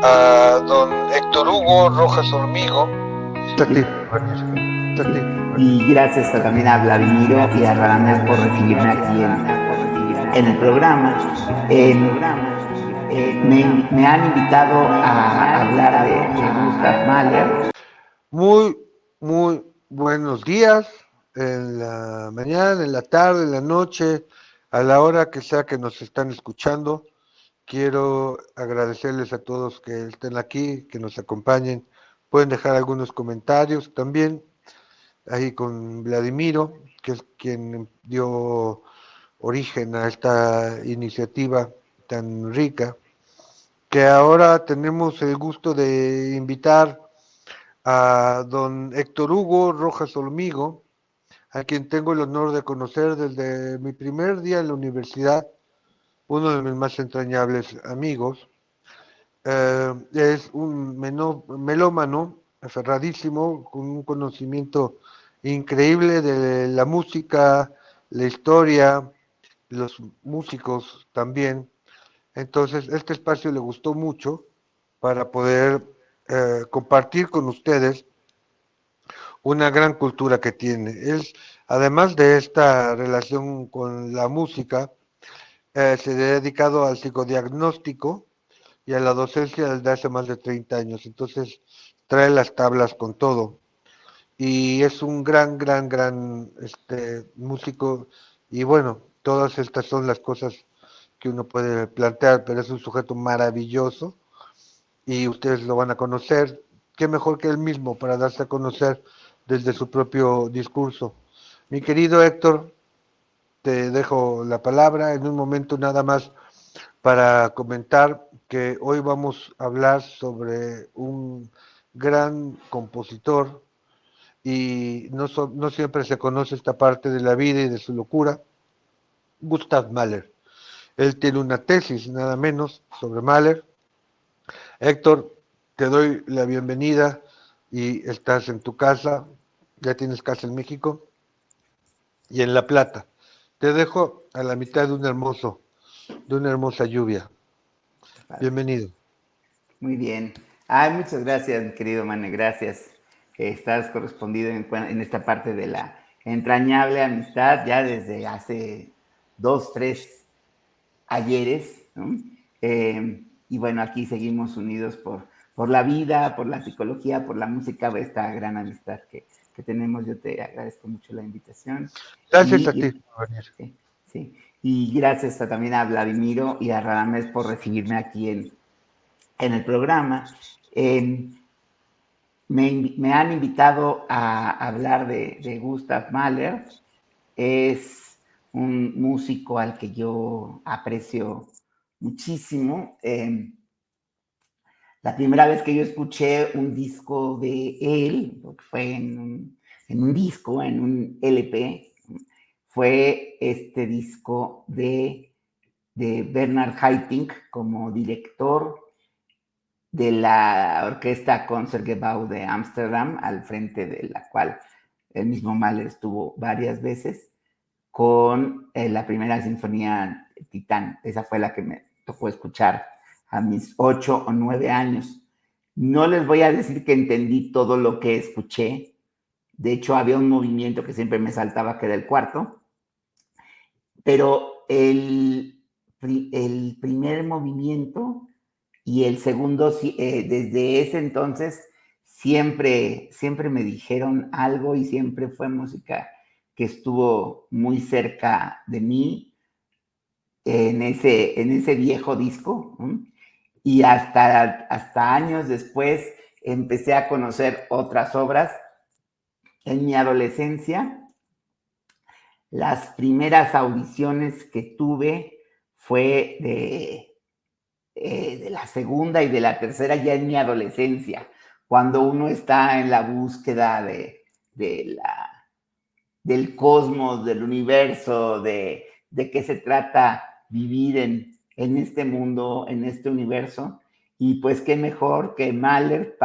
a don Héctor Hugo Rojas Hormigo. Y gracias también a Vladimiro y a Radamés por recibirme aquí en el programa. Me han invitado a hablar de Gustav Mahler. Muy buenos días, en la mañana, en la tarde, en la noche, a la hora que sea que nos están escuchando. Quiero agradecerles a todos que estén aquí, que nos acompañen. Pueden dejar algunos comentarios también, ahí con Vladimiro, que es quien dio origen a esta iniciativa tan rica, que ahora tenemos el gusto de invitar a don Héctor Hugo Rojas Hormigo, a quien tengo el honor de conocer desde mi primer día en la universidad, uno de mis más entrañables amigos. Es un melómano aferradísimo, con un conocimiento increíble de la música, la historia, los músicos también. Entonces, este espacio le gustó mucho para poder compartir con ustedes una gran cultura que tiene. Él, además de esta relación con la música, se ha dedicado al psicodiagnóstico y a la docencia desde hace más de 30 años. Entonces, trae las tablas con todo. Y es un gran músico. Y bueno, todas estas son las cosas que uno puede plantear, pero es un sujeto maravilloso y ustedes lo van a conocer. Qué mejor que él mismo para darse a conocer desde su propio discurso. Mi querido Héctor, te dejo la palabra en un momento nada más para comentar que hoy vamos a hablar sobre un gran compositor y no siempre se conoce esta parte de la vida y de su locura, Gustav Mahler. Él tiene una tesis, nada menos, sobre Mahler. Héctor, te doy la bienvenida y estás en tu casa, ya tienes casa en México y en La Plata. Te dejo a la mitad de una hermosa lluvia. Bienvenido. Muy bien. Muchas gracias, mi querido Mane, gracias. Estás correspondido en esta parte de la entrañable amistad ya desde hace 2, 3 ayeres, ¿no? Y bueno, aquí seguimos unidos por la vida, por la psicología, por la música, esta gran amistad que tenemos. Yo te agradezco mucho la invitación. Gracias a ti. Sí, sí. Y gracias también a Vladimiro y a Radamés por recibirme aquí en el programa. Me han invitado a hablar de Gustav Mahler. Es un músico al que yo aprecio muchísimo. La primera vez que yo escuché un disco de él, fue en un disco, en un LP, fue este disco de Bernard Haitink como director de la Orquesta Concertgebouw de Ámsterdam, al frente de la cual el mismo Mahler estuvo varias veces, con la primera sinfonía Titán. Esa fue la que me tocó escuchar a mis 8 o 9 años. No les voy a decir que entendí todo lo que escuché. De hecho, había un movimiento que siempre me saltaba, que era el cuarto, pero el primer movimiento y el segundo, desde ese entonces, siempre me dijeron algo y siempre fue música que estuvo muy cerca de mí en ese viejo disco. ¿No? Y hasta años después empecé a conocer otras obras. En mi adolescencia, las primeras audiciones que tuve fue de la segunda y de la tercera ya en mi adolescencia, cuando uno está en la búsqueda de del cosmos, del universo, de qué se trata vivir en este mundo, en este universo. Y pues qué mejor que Mahler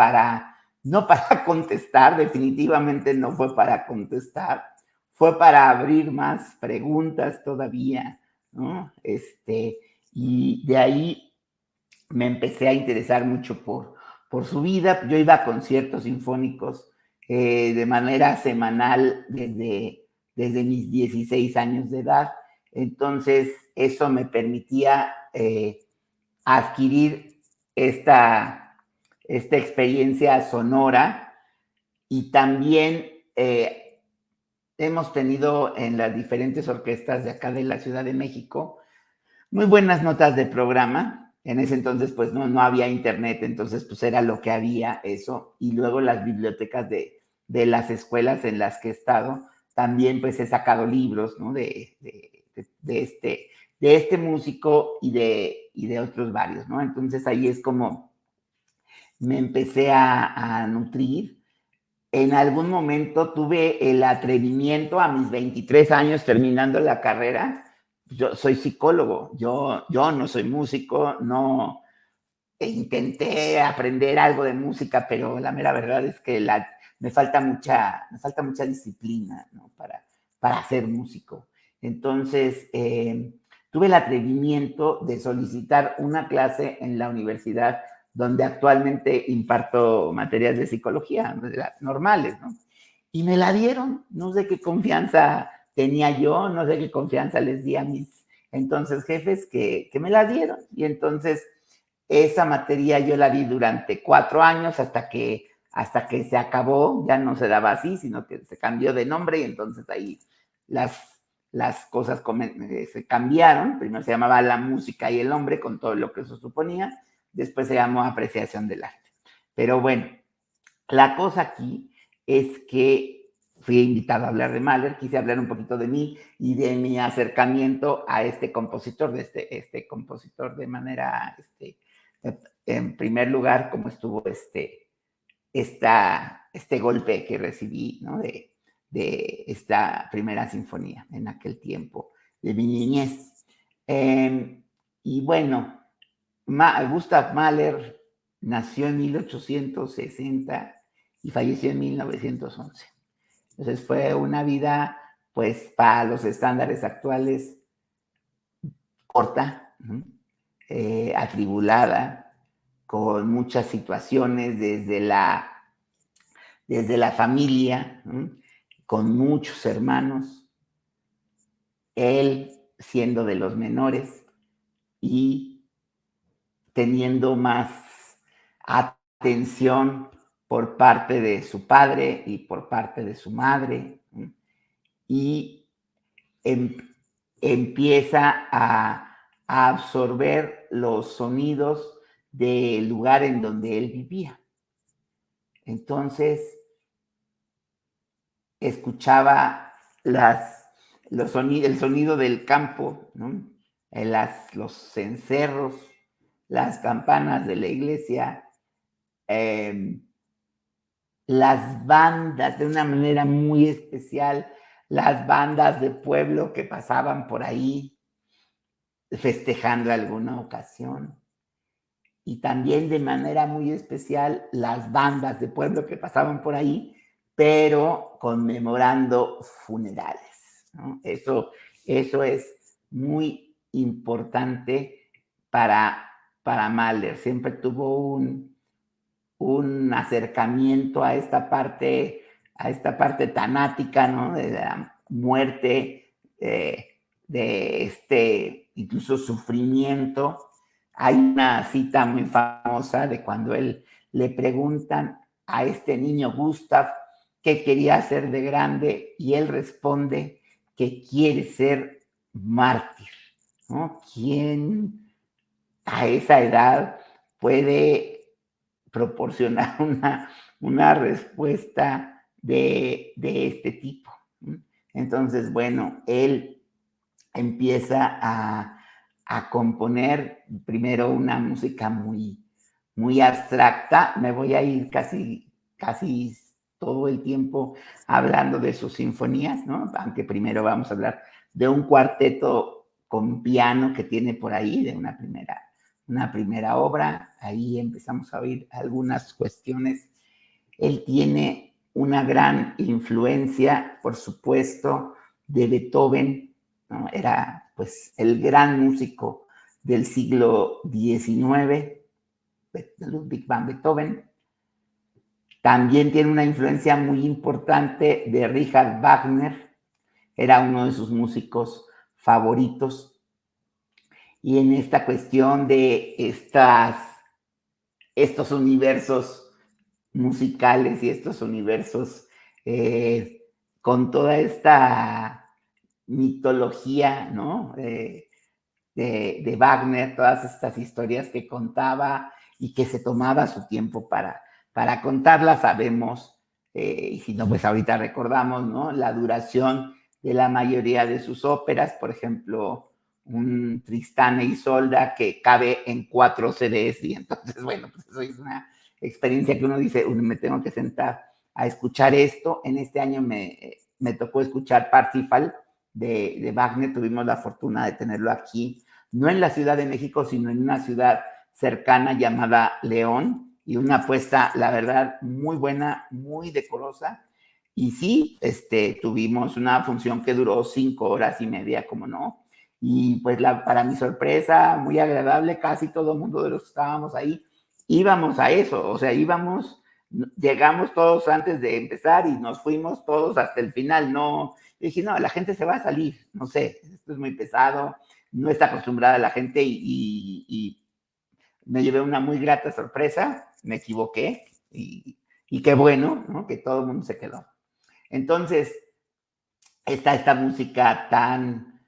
no para contestar, definitivamente no fue para contestar, fue para abrir más preguntas todavía, ¿no? Y de ahí me empecé a interesar mucho por su vida. Yo iba a conciertos sinfónicos de manera semanal desde mis 16 años de edad. Entonces, eso me permitía adquirir esta experiencia sonora, y también hemos tenido en las diferentes orquestas de acá de la Ciudad de México muy buenas notas de programa. En ese entonces pues no había internet, entonces pues era lo que había, eso. Y luego las bibliotecas de las escuelas en las que he estado, también pues he sacado libros, ¿no? De este músico y de otros varios, ¿no? Entonces ahí es como me empecé a nutrir. En algún momento tuve el atrevimiento a mis 23 años terminando la carrera. Yo soy psicólogo, yo no soy músico, no intenté aprender algo de música, pero la mera verdad es que me falta mucha disciplina, ¿no? Para ser músico. Entonces, tuve el atrevimiento de solicitar una clase en la universidad donde actualmente imparto materias de psicología, las normales, ¿no? Y me la dieron. No sé qué confianza tenía yo, no sé qué confianza les di a mis entonces jefes que me la dieron. Y entonces esa materia yo la di durante 4 años hasta que se acabó. Ya no se daba así, sino que se cambió de nombre, y entonces ahí las cosas se cambiaron. Primero se llamaba La Música y el Hombre, con todo lo que eso suponía. Después se llamó Apreciación del Arte. Pero bueno, la cosa aquí es que fui invitado a hablar de Mahler, quise hablar un poquito de mí y de mi acercamiento a este compositor, de este compositor de manera, en primer lugar, cómo estuvo este golpe que recibí, ¿no? De esta primera sinfonía en aquel tiempo de mi niñez. Y bueno, Gustav Mahler nació en 1860 y falleció en 1911. Entonces fue una vida, pues, para los estándares actuales, corta, atribulada, con muchas situaciones desde la familia, con muchos hermanos, él siendo de los menores y teniendo más atención por parte de su padre y por parte de su madre, y em, empieza a absorber los sonidos del lugar en donde él vivía. Entonces, escuchaba el sonido del campo, ¿no? Los cencerros, las campanas de la iglesia, las bandas, de una manera muy especial, las bandas de pueblo que pasaban por ahí festejando alguna ocasión, y también de manera muy especial las bandas de pueblo que pasaban por ahí, pero conmemorando funerales, ¿no? Eso es muy importante para Mahler. Siempre tuvo un acercamiento a esta parte tanática, ¿no? De la muerte, de incluso sufrimiento. Hay una cita muy famosa de cuando él le preguntan a este niño Gustav qué quería hacer de grande, y él responde que quiere ser mártir, ¿no? ¿Quién a esa edad puede proporcionar una respuesta de este tipo? Entonces, bueno, él empieza a componer primero una música muy, muy abstracta. Me voy a ir casi todo el tiempo hablando de sus sinfonías, ¿no? Aunque primero vamos a hablar de un cuarteto con piano que tiene por ahí, de una primera obra. Ahí empezamos a oír algunas cuestiones. Él tiene una gran influencia, por supuesto, de Beethoven, ¿no? Era pues el gran músico del siglo XIX. Ludwig van Beethoven. También tiene una influencia muy importante de Richard Wagner, era uno de sus músicos favoritos. Y en esta cuestión de estos universos musicales y estos universos con toda esta mitología, ¿no? De Wagner, todas estas historias que contaba y que se tomaba su tiempo para contarlas, sabemos, y si no, pues ahorita recordamos, ¿no? La duración de la mayoría de sus óperas, por ejemplo, un Tristán e Isolda que cabe en 4 CDs, y entonces, bueno, pues eso es una experiencia que uno dice, me tengo que sentar a escuchar esto. En este año me tocó escuchar Parsifal de Wagner, tuvimos la fortuna de tenerlo aquí, no en la Ciudad de México, sino en una ciudad cercana llamada León, y una apuesta, la verdad, muy buena, muy decorosa. Y sí, tuvimos una función que duró 5 horas y media, como no. Y pues para mi sorpresa, muy agradable, casi todo el mundo de los que estábamos ahí íbamos a eso, o sea, llegamos todos antes de empezar y nos fuimos todos hasta el final. No, dije, no, la gente se va a salir, no sé, esto es muy pesado, no está acostumbrada la gente y me llevé una muy grata sorpresa, me equivoqué y qué bueno, ¿no? Que todo el mundo se quedó. Entonces, está esta música tan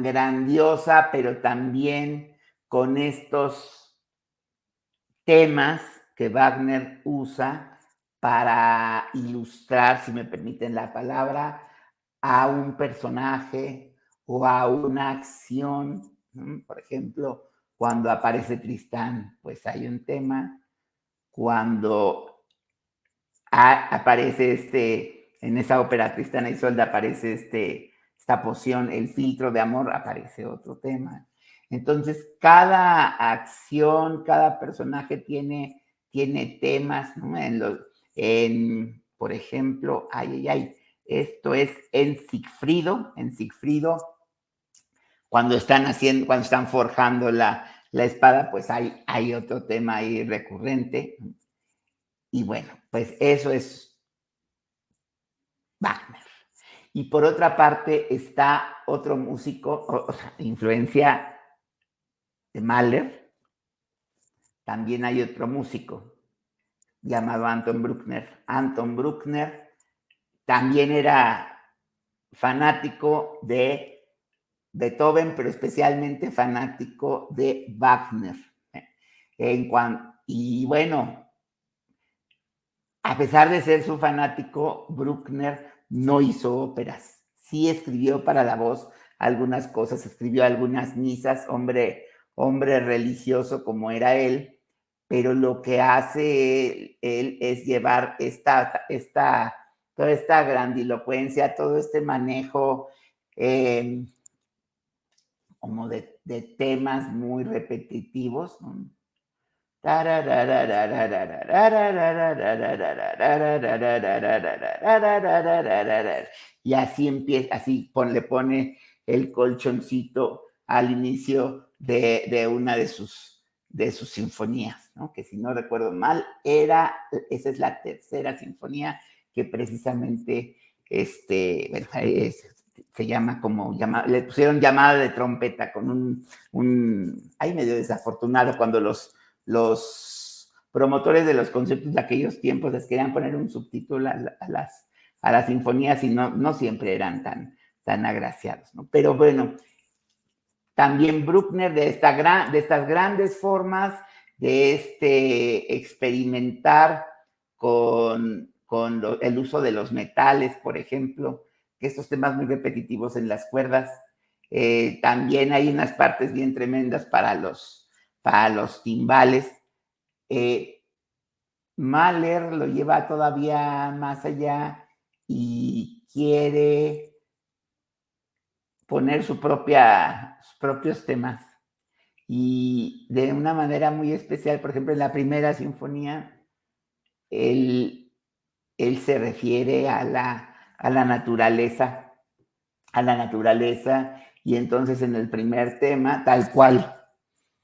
grandiosa, pero también con estos temas que Wagner usa para ilustrar, si me permiten la palabra, a un personaje o a una acción, ¿no? Por ejemplo, cuando aparece Tristán, pues hay un tema. Cuando aparece en esa ópera Tristán e Isolda aparece esta poción, el filtro de amor, aparece otro tema. Entonces, cada acción, cada personaje tiene temas, ¿no? Por ejemplo, esto es en Sigfrido, cuando están forjando la espada, pues hay otro tema ahí recurrente. Y bueno, pues eso es Wagner. Y por otra parte está otro músico, o sea, influencia de Mahler. También hay otro músico llamado Anton Bruckner. Anton Bruckner también era fanático de Beethoven, pero especialmente fanático de Wagner. Y bueno, a pesar de ser su fanático, Bruckner no hizo óperas. Sí escribió para la voz algunas cosas, escribió algunas misas, hombre religioso como era él, pero lo que hace él es llevar toda esta grandilocuencia, todo este manejo como de temas muy repetitivos, ¿no? Y así empieza, le pone el colchoncito al inicio de una de sus sinfonías, ¿no? Que si no recuerdo mal, esa es la tercera sinfonía que precisamente bueno, se llama le pusieron llamada de trompeta con ahí medio desafortunado cuando los promotores de los conciertos de aquellos tiempos les querían poner un subtítulo a las sinfonías y no siempre eran tan agraciados, ¿no? Pero bueno, también Bruckner de estas grandes formas de experimentar con el uso de los metales, por ejemplo, que estos temas muy repetitivos en las cuerdas. También hay unas partes bien tremendas para los timbales. Mahler lo lleva todavía más allá y quiere poner sus propios temas. Y de una manera muy especial, por ejemplo, en la primera sinfonía, él se refiere a la naturaleza, y entonces en el primer tema, tal cual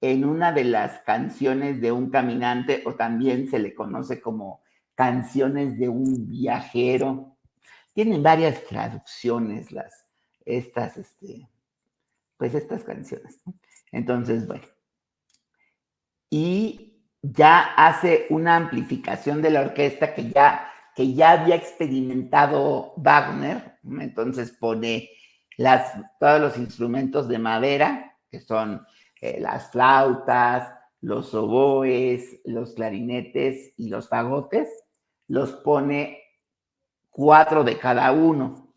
en una de las canciones de un caminante, o también se le conoce como canciones de un viajero. Tienen varias traducciones estas canciones, ¿no? Entonces, bueno, y ya hace una amplificación de la orquesta que ya había experimentado Wagner, ¿no? Entonces pone todos los instrumentos de madera, que son las flautas, los oboes, los clarinetes y los fagotes, los pone 4 de cada uno.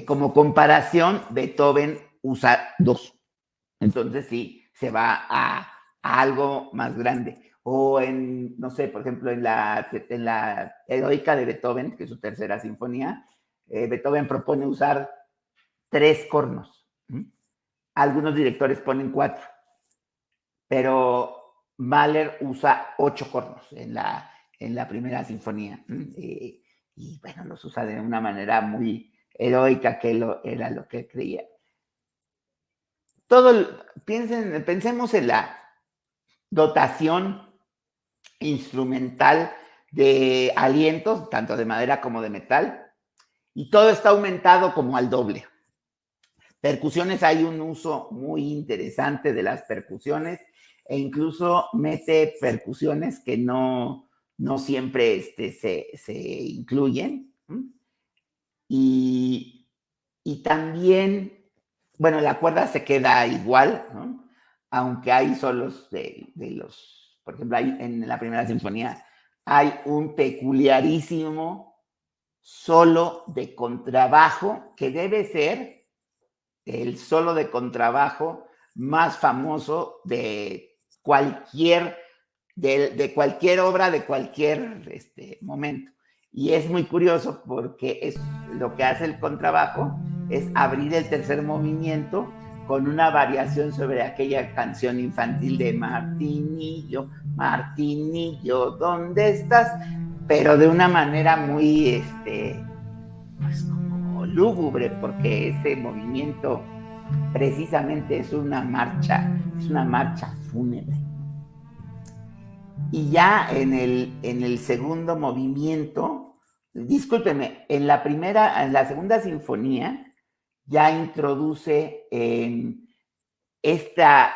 Como comparación, Beethoven usa 2. Entonces sí, se va a algo más grande. O no sé, por ejemplo, en la Heroica de Beethoven, que es su tercera sinfonía, Beethoven propone usar 3 cornos. Algunos directores ponen 4, pero Mahler usa 8 cornos en la primera sinfonía. Y bueno, los usa de una manera muy heroica, que era lo que creía. Pensemos en la dotación instrumental de alientos, tanto de madera como de metal, y todo está aumentado como al doble. Percusiones, hay un uso muy interesante de las percusiones, e incluso mete percusiones que no siempre se incluyen. Y también, bueno, la cuerda se queda igual, ¿no? Aunque hay solos por ejemplo, en la primera sinfonía hay un peculiarísimo solo de contrabajo que debe ser el solo de contrabajo más famoso de cualquier obra, de cualquier momento. Y es muy curioso porque lo que hace el contrabajo es abrir el tercer movimiento con una variación sobre aquella canción infantil de Martinillo, Martinillo, ¿dónde estás? Pero de una manera muy, pues como lúgubre, porque ese movimiento precisamente es una marcha fúnebre. Y ya en el segundo movimiento, discúlpeme, en la segunda sinfonía ya introduce esta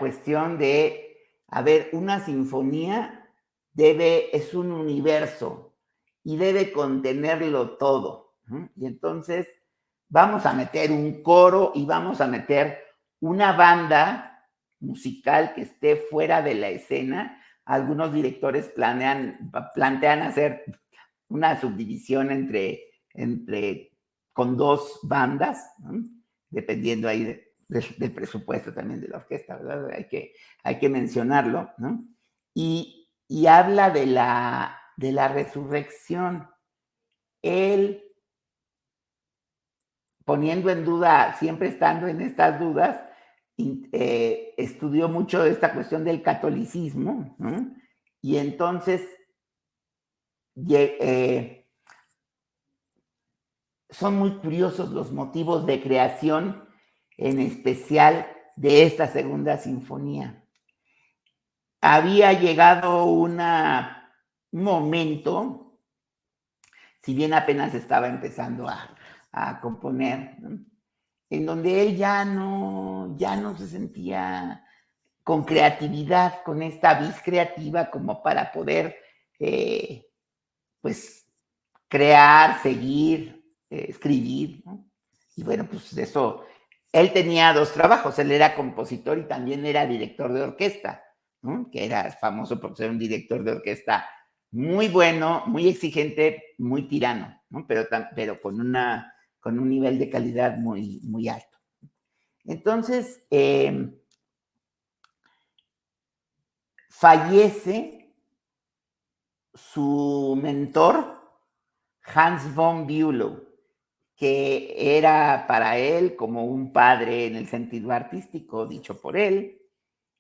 cuestión de, a ver, una sinfonía es un universo, y debe contenerlo todo. Y entonces vamos a meter un coro y vamos a meter una banda musical que esté fuera de la escena. Algunos directores plantean hacer una subdivisión con dos bandas, ¿no? Dependiendo ahí del presupuesto también de la orquesta, ¿verdad? Hay que mencionarlo, ¿no? Y habla de la resurrección. Él, poniendo en duda, siempre estando en estas dudas, estudió mucho esta cuestión del catolicismo, ¿no? Y entonces son muy curiosos los motivos de creación, en especial de esta segunda sinfonía. Había llegado un momento, si bien apenas estaba empezando a componer, ¿no? En donde él ya no se sentía con creatividad, con esta vis creativa como para poder, pues, crear, seguir, escribir, ¿no? Y bueno, pues eso, él tenía dos trabajos, él era compositor y también era director de orquesta, ¿no? Que era famoso por ser un director de orquesta muy bueno, muy exigente, muy tirano, ¿no? Pero con un nivel de calidad muy, muy alto. Entonces, fallece su mentor, Hans von Bülow, que era para él como un padre en el sentido artístico, dicho por él,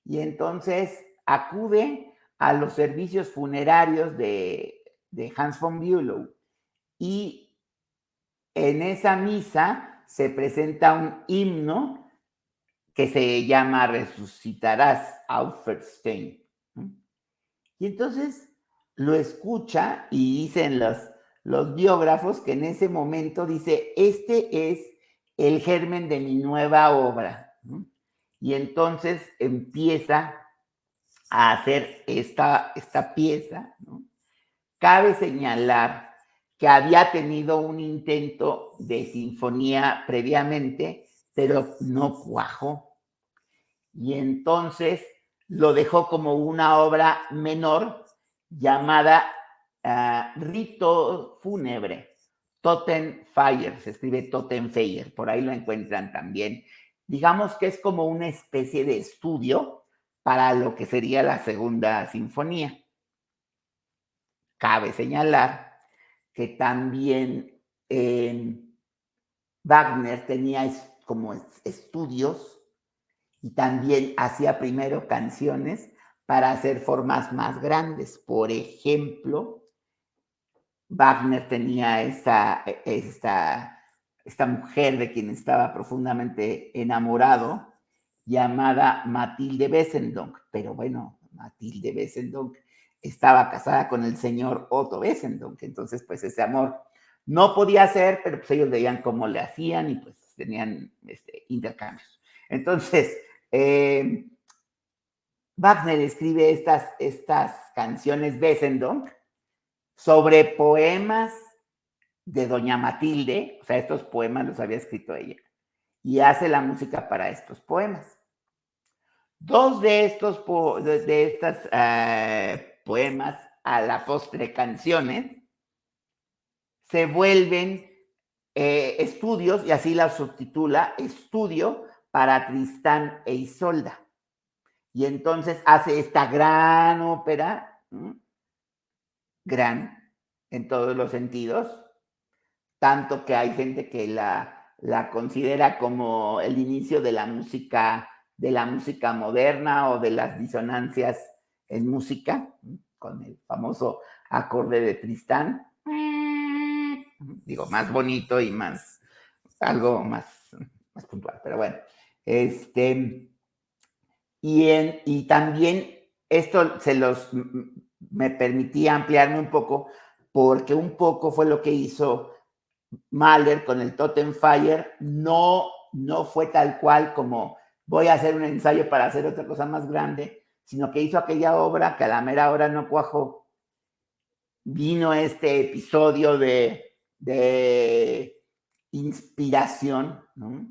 y entonces acude a los servicios funerarios de Hans von Bülow, y en esa misa se presenta un himno que se llama Resucitarás, Auferstehen. Y entonces lo escucha y dicen los biógrafos que en ese momento dice, este es el germen de mi nueva obra, ¿no? Y entonces empieza a hacer esta pieza, ¿no? Cabe señalar que había tenido un intento de sinfonía previamente, pero no cuajó. Y entonces lo dejó como una obra menor llamada Rito Fúnebre, Totenfeier, se escribe Totenfeier, por ahí lo encuentran también. Digamos que es como una especie de estudio para lo que sería la segunda sinfonía. Cabe señalar que también Wagner tenía como estudios y también hacía primero canciones para hacer formas más grandes. Por ejemplo, Wagner tenía esta mujer de quien estaba profundamente enamorado, llamada Matilde Wesendonck, pero bueno, Matilde Wesendonck estaba casada con el señor Otto Wesendonck, entonces pues ese amor no podía ser, pero pues ellos veían cómo le hacían y pues tenían intercambios. Entonces, Wagner escribe estas canciones Wesendonck sobre poemas de Doña Matilde, o sea, estos poemas los había escrito ella, y hace la música para estos poemas. Dos de estos poemas, a la postre canciones, se vuelven estudios, y así la subtitula, Estudio para Tristán e Isolda. Y entonces hace esta gran ópera, ¿no? Gran en todos los sentidos, tanto que hay gente que la considera como el inicio de la música moderna o de las disonancias en música, con el famoso acorde de Tristán. Digo, más bonito y algo más puntual, pero bueno. Y también esto me permitía ampliarme un poco, porque un poco fue lo que hizo Mahler con el Totenfeier. No fue tal cual como voy a hacer un ensayo para hacer otra cosa más grande, sino que hizo aquella obra que a la mera hora no cuajó. vino este episodio de inspiración, ¿no?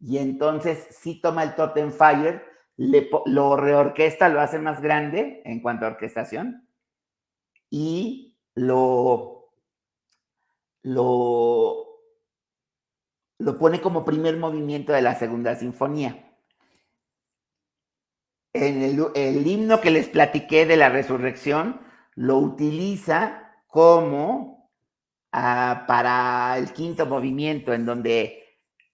Y entonces sí toma el Totenfire, lo reorquesta, lo hace más grande en cuanto a orquestación y lo pone como primer movimiento de la segunda sinfonía. En el himno que les platiqué de la resurrección, lo utiliza como para el quinto movimiento, en donde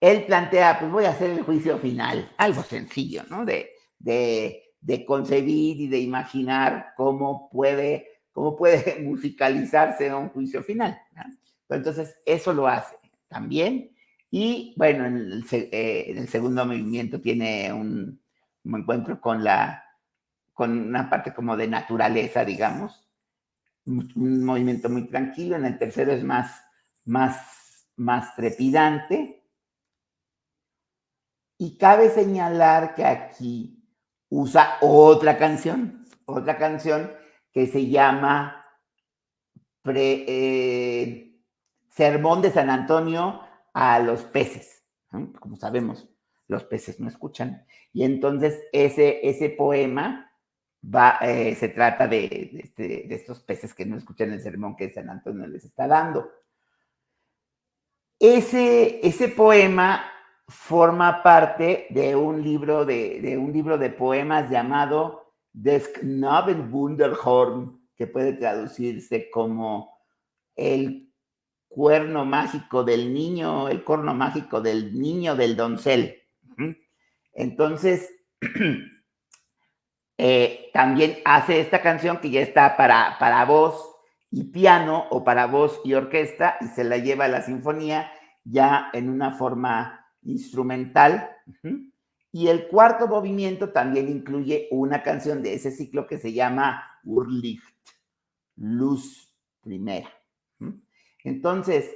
él plantea, pues voy a hacer el juicio final, algo sencillo, ¿no? De concebir y de imaginar cómo puede musicalizarse un juicio final, ¿no? Entonces, eso lo hace también. Y bueno, en el segundo movimiento tiene un encuentro con una parte como de naturaleza, digamos, un movimiento muy tranquilo. En el tercero es más trepidante. Y cabe señalar que aquí usa otra canción que se llama Sermón de San Antonio a los peces, ¿no? Como sabemos, los peces no escuchan. Y entonces ese poema se trata de estos peces que no escuchan el sermón que San Antonio les está dando. Ese poema forma parte de un libro de poemas llamado Des Knabenwunderhorn, que puede traducirse como el cuerno mágico del niño, el corno mágico del niño del doncel. Entonces, también hace esta canción que ya está para voz y piano, o para voz y orquesta, y se la lleva a la sinfonía ya en una forma instrumental. Y el cuarto movimiento también incluye una canción de ese ciclo que se llama Urlicht, luz primera. Entonces,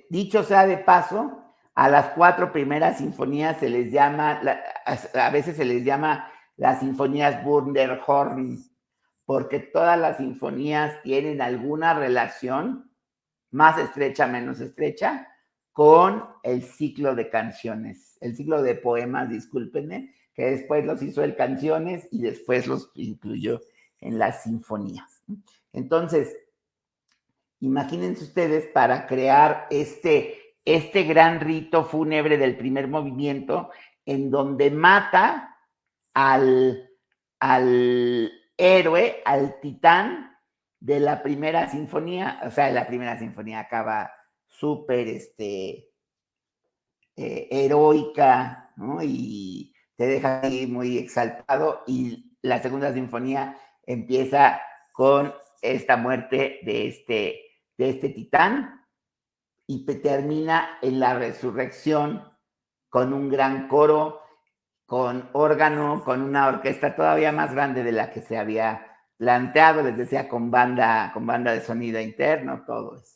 dicho sea de paso, a las 4 primeras sinfonías se les llama, a veces se les llama las sinfonías Wunderhorn, porque todas las sinfonías tienen alguna relación, más estrecha, menos estrecha, con el ciclo de canciones, el ciclo de poemas, discúlpenme, que después los hizo en canciones y después los incluyó en las sinfonías. Entonces, imagínense ustedes, para crear este gran rito fúnebre del primer movimiento, en donde mata al héroe, al titán de la primera sinfonía. O sea, la primera sinfonía acaba súper heroica, ¿no? Y te deja ahí muy exaltado, y la segunda sinfonía empieza con esta muerte de este titán, y termina en la resurrección con un gran coro, con órgano, con una orquesta todavía más grande de la que se había planteado, les decía, con banda de sonido interno, todo eso.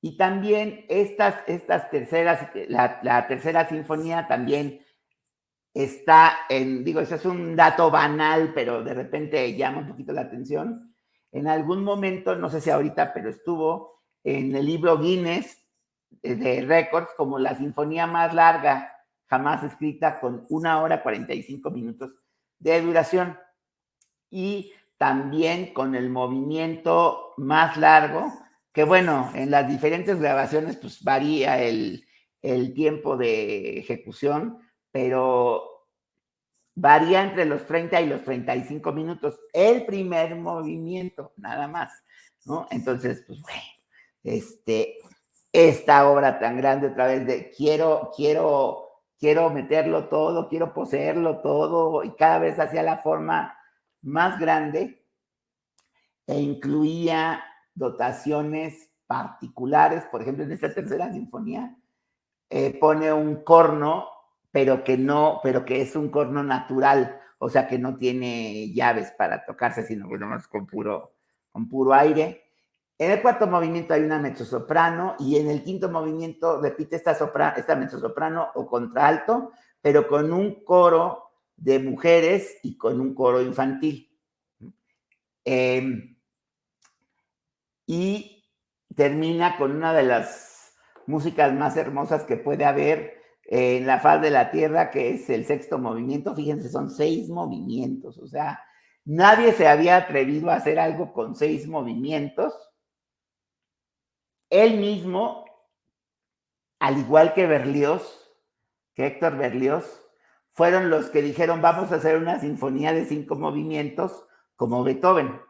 Y también estas terceras, la tercera sinfonía también está eso es un dato banal, pero de repente llama un poquito la atención. En algún momento, no sé si ahorita, pero estuvo en el libro Guinness de Records como la sinfonía más larga jamás escrita, con 1 hora 45 minutos de duración. Y también con el movimiento más largo, que bueno, en las diferentes grabaciones pues varía el tiempo de ejecución, pero varía entre los 30 y los 35 minutos, el primer movimiento, nada más, ¿no? Entonces, pues bueno, esta obra tan grande, otra vez, de quiero meterlo todo, quiero poseerlo todo, y cada vez hacía la forma más grande, e incluía dotaciones particulares. Por ejemplo, en esta tercera sinfonía pone un corno, pero que es un corno natural, o sea, que no tiene llaves para tocarse, sino que nomás con puro aire. En el cuarto movimiento hay una mezzosoprano, y en el quinto movimiento repite esta mezzosoprano o contralto, pero con un coro de mujeres y con un coro infantil. Y termina con una de las músicas más hermosas que puede haber en la faz de la Tierra, que es el sexto movimiento. Fíjense, son 6 movimientos, o sea, nadie se había atrevido a hacer algo con 6 movimientos. Él mismo, al igual que Berlioz, que Héctor Berlioz, fueron los que dijeron, vamos a hacer una sinfonía de 5 movimientos como Beethoven.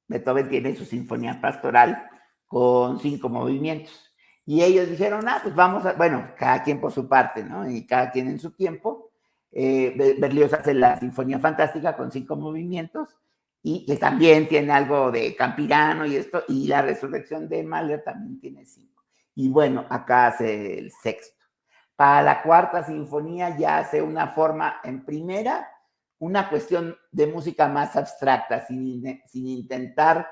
Beethoven tiene su sinfonía pastoral con 5 movimientos. Y ellos dijeron, pues vamos a, bueno, cada quien por su parte, ¿no? Y cada quien en su tiempo. Berlioz hace la Sinfonía Fantástica con 5 movimientos y que también tiene algo de Campirano y esto, y la Resurrección de Mahler también tiene 5. Y bueno, acá hace el sexto. Para la cuarta sinfonía ya hace una forma, en primera, una cuestión de música más abstracta, sin intentar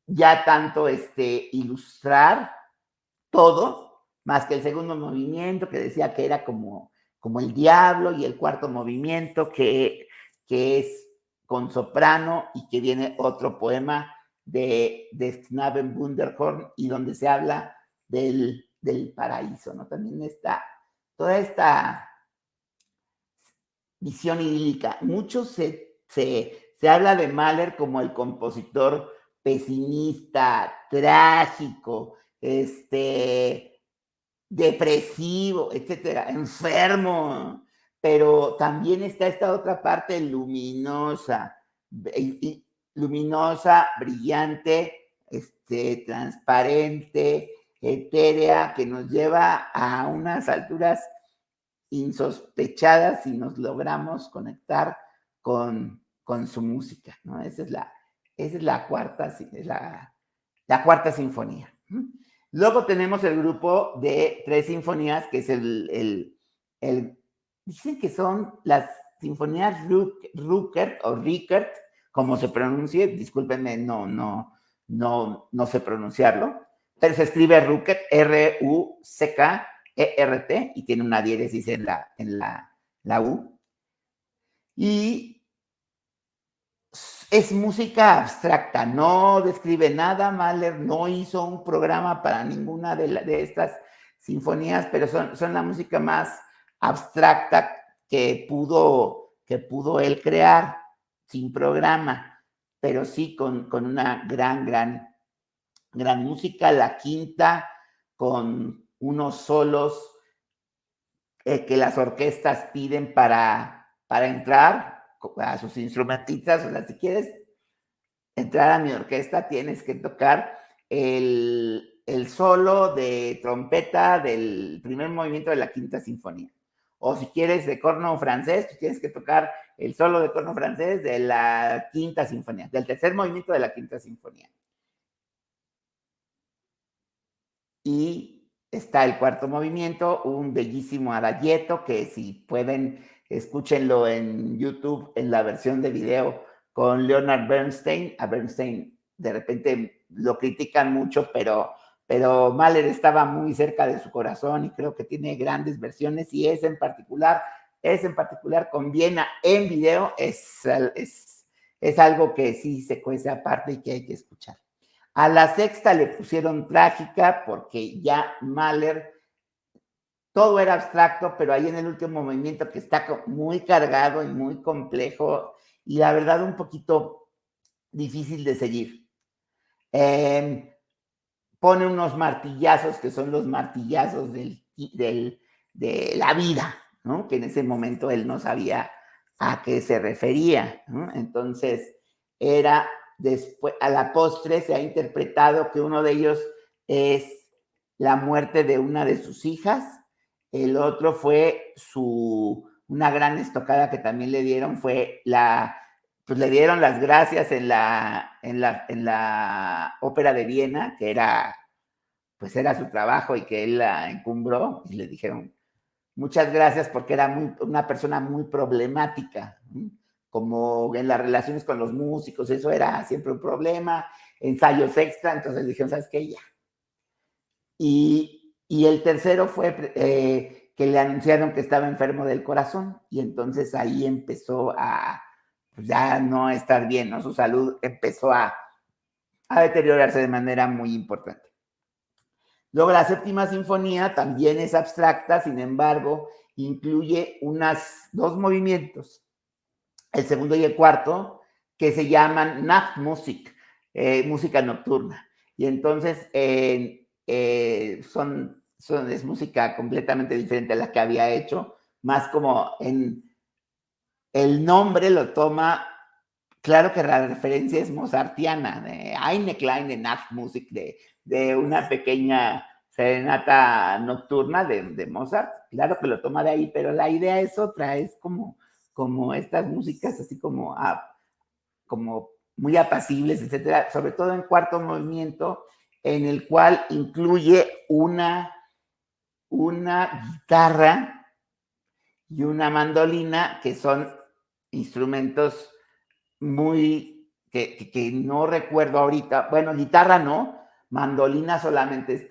ya tanto ilustrar todo, más que el segundo movimiento que decía que era como el diablo, y el cuarto movimiento que es con soprano, y que viene otro poema de Knaben Wunderhorn, y donde se habla del paraíso, ¿no? También está toda esta visión idílica. Mucho se habla de Mahler como el compositor pesimista, trágico, depresivo, etcétera, enfermo, pero también está esta otra parte luminosa, luminosa, brillante, transparente, etérea, que nos lleva a unas alturas insospechadas si nos logramos conectar con su música, ¿no? Esa es la cuarta, la cuarta sinfonía. Luego tenemos el grupo de 3 sinfonías, que es dicen que son las sinfonías Ruckert o Rickert, como se pronuncie, discúlpenme, no sé pronunciarlo, pero se escribe Ruckert, R-U-C-K-E-R-T, y tiene una diéresis en la U. Y es música abstracta, no describe nada. Mahler no hizo un programa para ninguna de estas sinfonías, pero son la música más abstracta que pudo él crear, sin programa, pero sí con una gran música. La quinta, con unos solos que las orquestas piden para entrar a sus instrumentistas. O sea, si quieres entrar a mi orquesta, tienes que tocar el solo de trompeta del primer movimiento de la quinta sinfonía. O si quieres de corno francés, pues tienes que tocar el solo de corno francés de la quinta sinfonía, del tercer movimiento de la quinta sinfonía. Y está el cuarto movimiento, un bellísimo adagietto, que si pueden, escúchenlo en YouTube, en la versión de video, con Leonard Bernstein. A Bernstein de repente lo critican mucho, pero Mahler estaba muy cerca de su corazón, y creo que tiene grandes versiones, y es en particular con Viena en video, es algo que sí se cuece aparte y que hay que escuchar. A la sexta le pusieron trágica, porque ya Mahler, todo era abstracto, pero ahí en el último movimiento, que está muy cargado y muy complejo, y la verdad un poquito difícil de seguir. Pone unos martillazos que son los martillazos de la vida, ¿no? Que en ese momento él no sabía a qué se refería, ¿no? Entonces, después, a la postre se ha interpretado que uno de ellos es la muerte de una de sus hijas, el otro fue una gran estocada que también le dieron, fue pues le dieron las gracias en la ópera de Viena, que era su trabajo y que él la encumbró, y le dijeron muchas gracias, porque era una persona muy problemática, ¿sí? Como en las relaciones con los músicos, eso era siempre un problema, ensayos extra. Entonces dijeron, ¿sabes qué? Ya. Y el tercero fue que le anunciaron que estaba enfermo del corazón, y entonces ahí empezó a pues ya no estar bien, ¿no? Su salud empezó a deteriorarse de manera muy importante. Luego la séptima sinfonía también es abstracta, sin embargo, incluye dos movimientos, el segundo y el cuarto, que se llaman Nachtmusik, música nocturna. Y entonces es música completamente diferente a la que había hecho, más como el nombre lo toma, claro que la referencia es mozartiana, de Eine kleine Nachtmusik, de una pequeña serenata nocturna de Mozart, claro que lo toma de ahí, pero la idea es otra, es como estas músicas así como muy apacibles, etcétera, sobre todo en cuarto movimiento, en el cual incluye una guitarra y una mandolina, que son instrumentos que no recuerdo ahorita. Bueno, guitarra no, mandolina solamente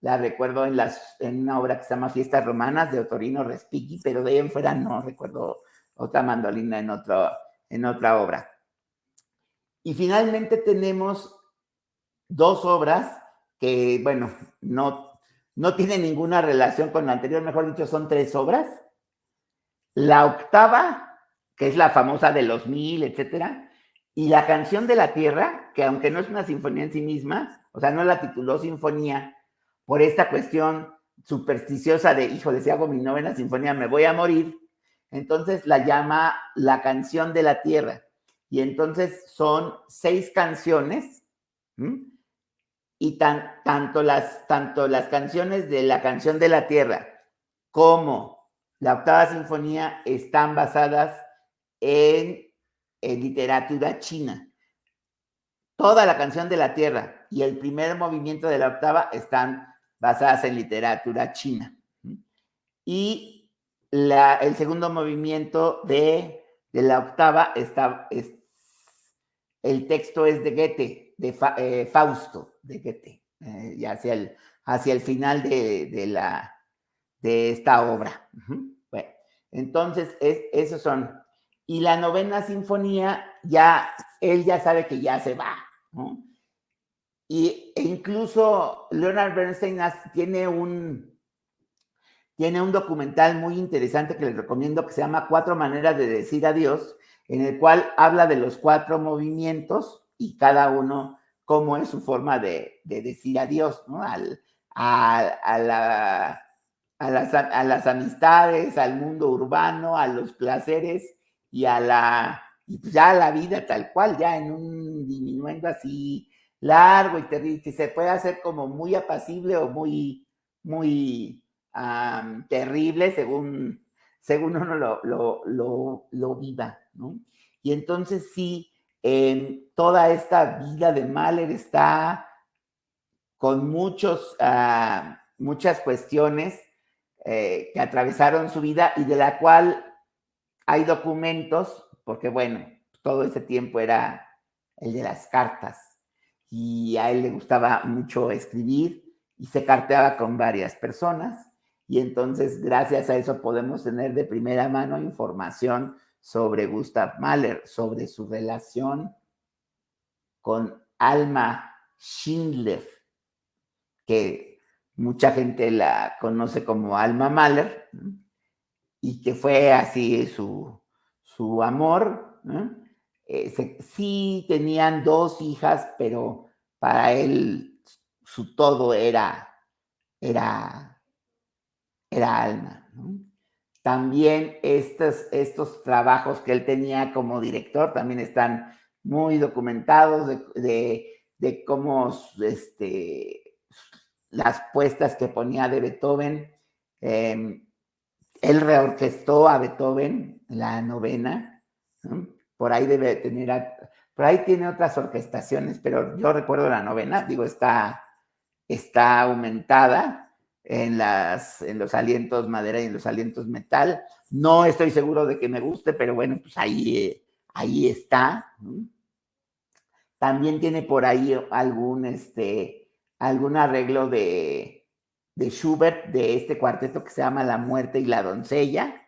la recuerdo en una obra que se llama Fiestas Romanas de Ottorino Respighi, pero de ahí en fuera no recuerdo otra mandolina en otra obra. Y finalmente tenemos dos obras que, bueno, no tienen ninguna relación con la anterior, mejor dicho, son tres obras. La octava, que es la famosa de los 1000, etcétera, y la Canción de la Tierra, que aunque no es una sinfonía en sí misma, o sea, no la tituló sinfonía por esta cuestión supersticiosa de, híjole, si hago mi novena sinfonía me voy a morir, entonces la llama la Canción de la Tierra. Y entonces son 6 canciones, ¿m? Y tanto las canciones de la Canción de la Tierra como la octava sinfonía están basadas en literatura china. Toda la Canción de la Tierra y el primer movimiento de la octava están basadas en literatura china. Y el segundo movimiento de la octava el texto es de Goethe, de Fausto, de Goethe, y hacia el final de esta obra. Bueno, entonces, esos son. Y la novena sinfonía, él ya sabe que ya se va, ¿no? E incluso Leonard Bernstein tiene un documental muy interesante que les recomiendo, que se llama 4 maneras de decir adiós, en el cual habla de los 4 movimientos y cada uno cómo es su forma de decir adiós, ¿no? A las amistades, al mundo urbano, a los placeres y pues ya a la vida tal cual, ya en un diminuendo así largo y terrible, que se puede hacer como muy apacible o muy, muy terrible según uno lo viva, ¿no? Y entonces sí, toda esta vida de Mahler está con muchas cuestiones que atravesaron su vida y de la cual hay documentos, porque bueno, todo ese tiempo era el de las cartas y a él le gustaba mucho escribir y se carteaba con varias personas y entonces gracias a eso podemos tener de primera mano información sobre Gustav Mahler, sobre su relación con Alma Schindler, que mucha gente la conoce como Alma Mahler, ¿no? Y que fue así su amor, ¿no? Sí tenían 2 hijas, pero para él su todo era Alma, ¿no? También estos trabajos que él tenía como director también están muy documentados de cómo las puestas que ponía de Beethoven. Él reorquestó a Beethoven la novena, ¿no? Por ahí tiene otras orquestaciones, pero yo recuerdo la novena, digo, está aumentada en los alientos madera y en los alientos metal. No estoy seguro de que me guste, pero bueno, pues ahí está, ¿no? También tiene por ahí algún arreglo de Schubert, de este cuarteto que se llama La Muerte y la Doncella,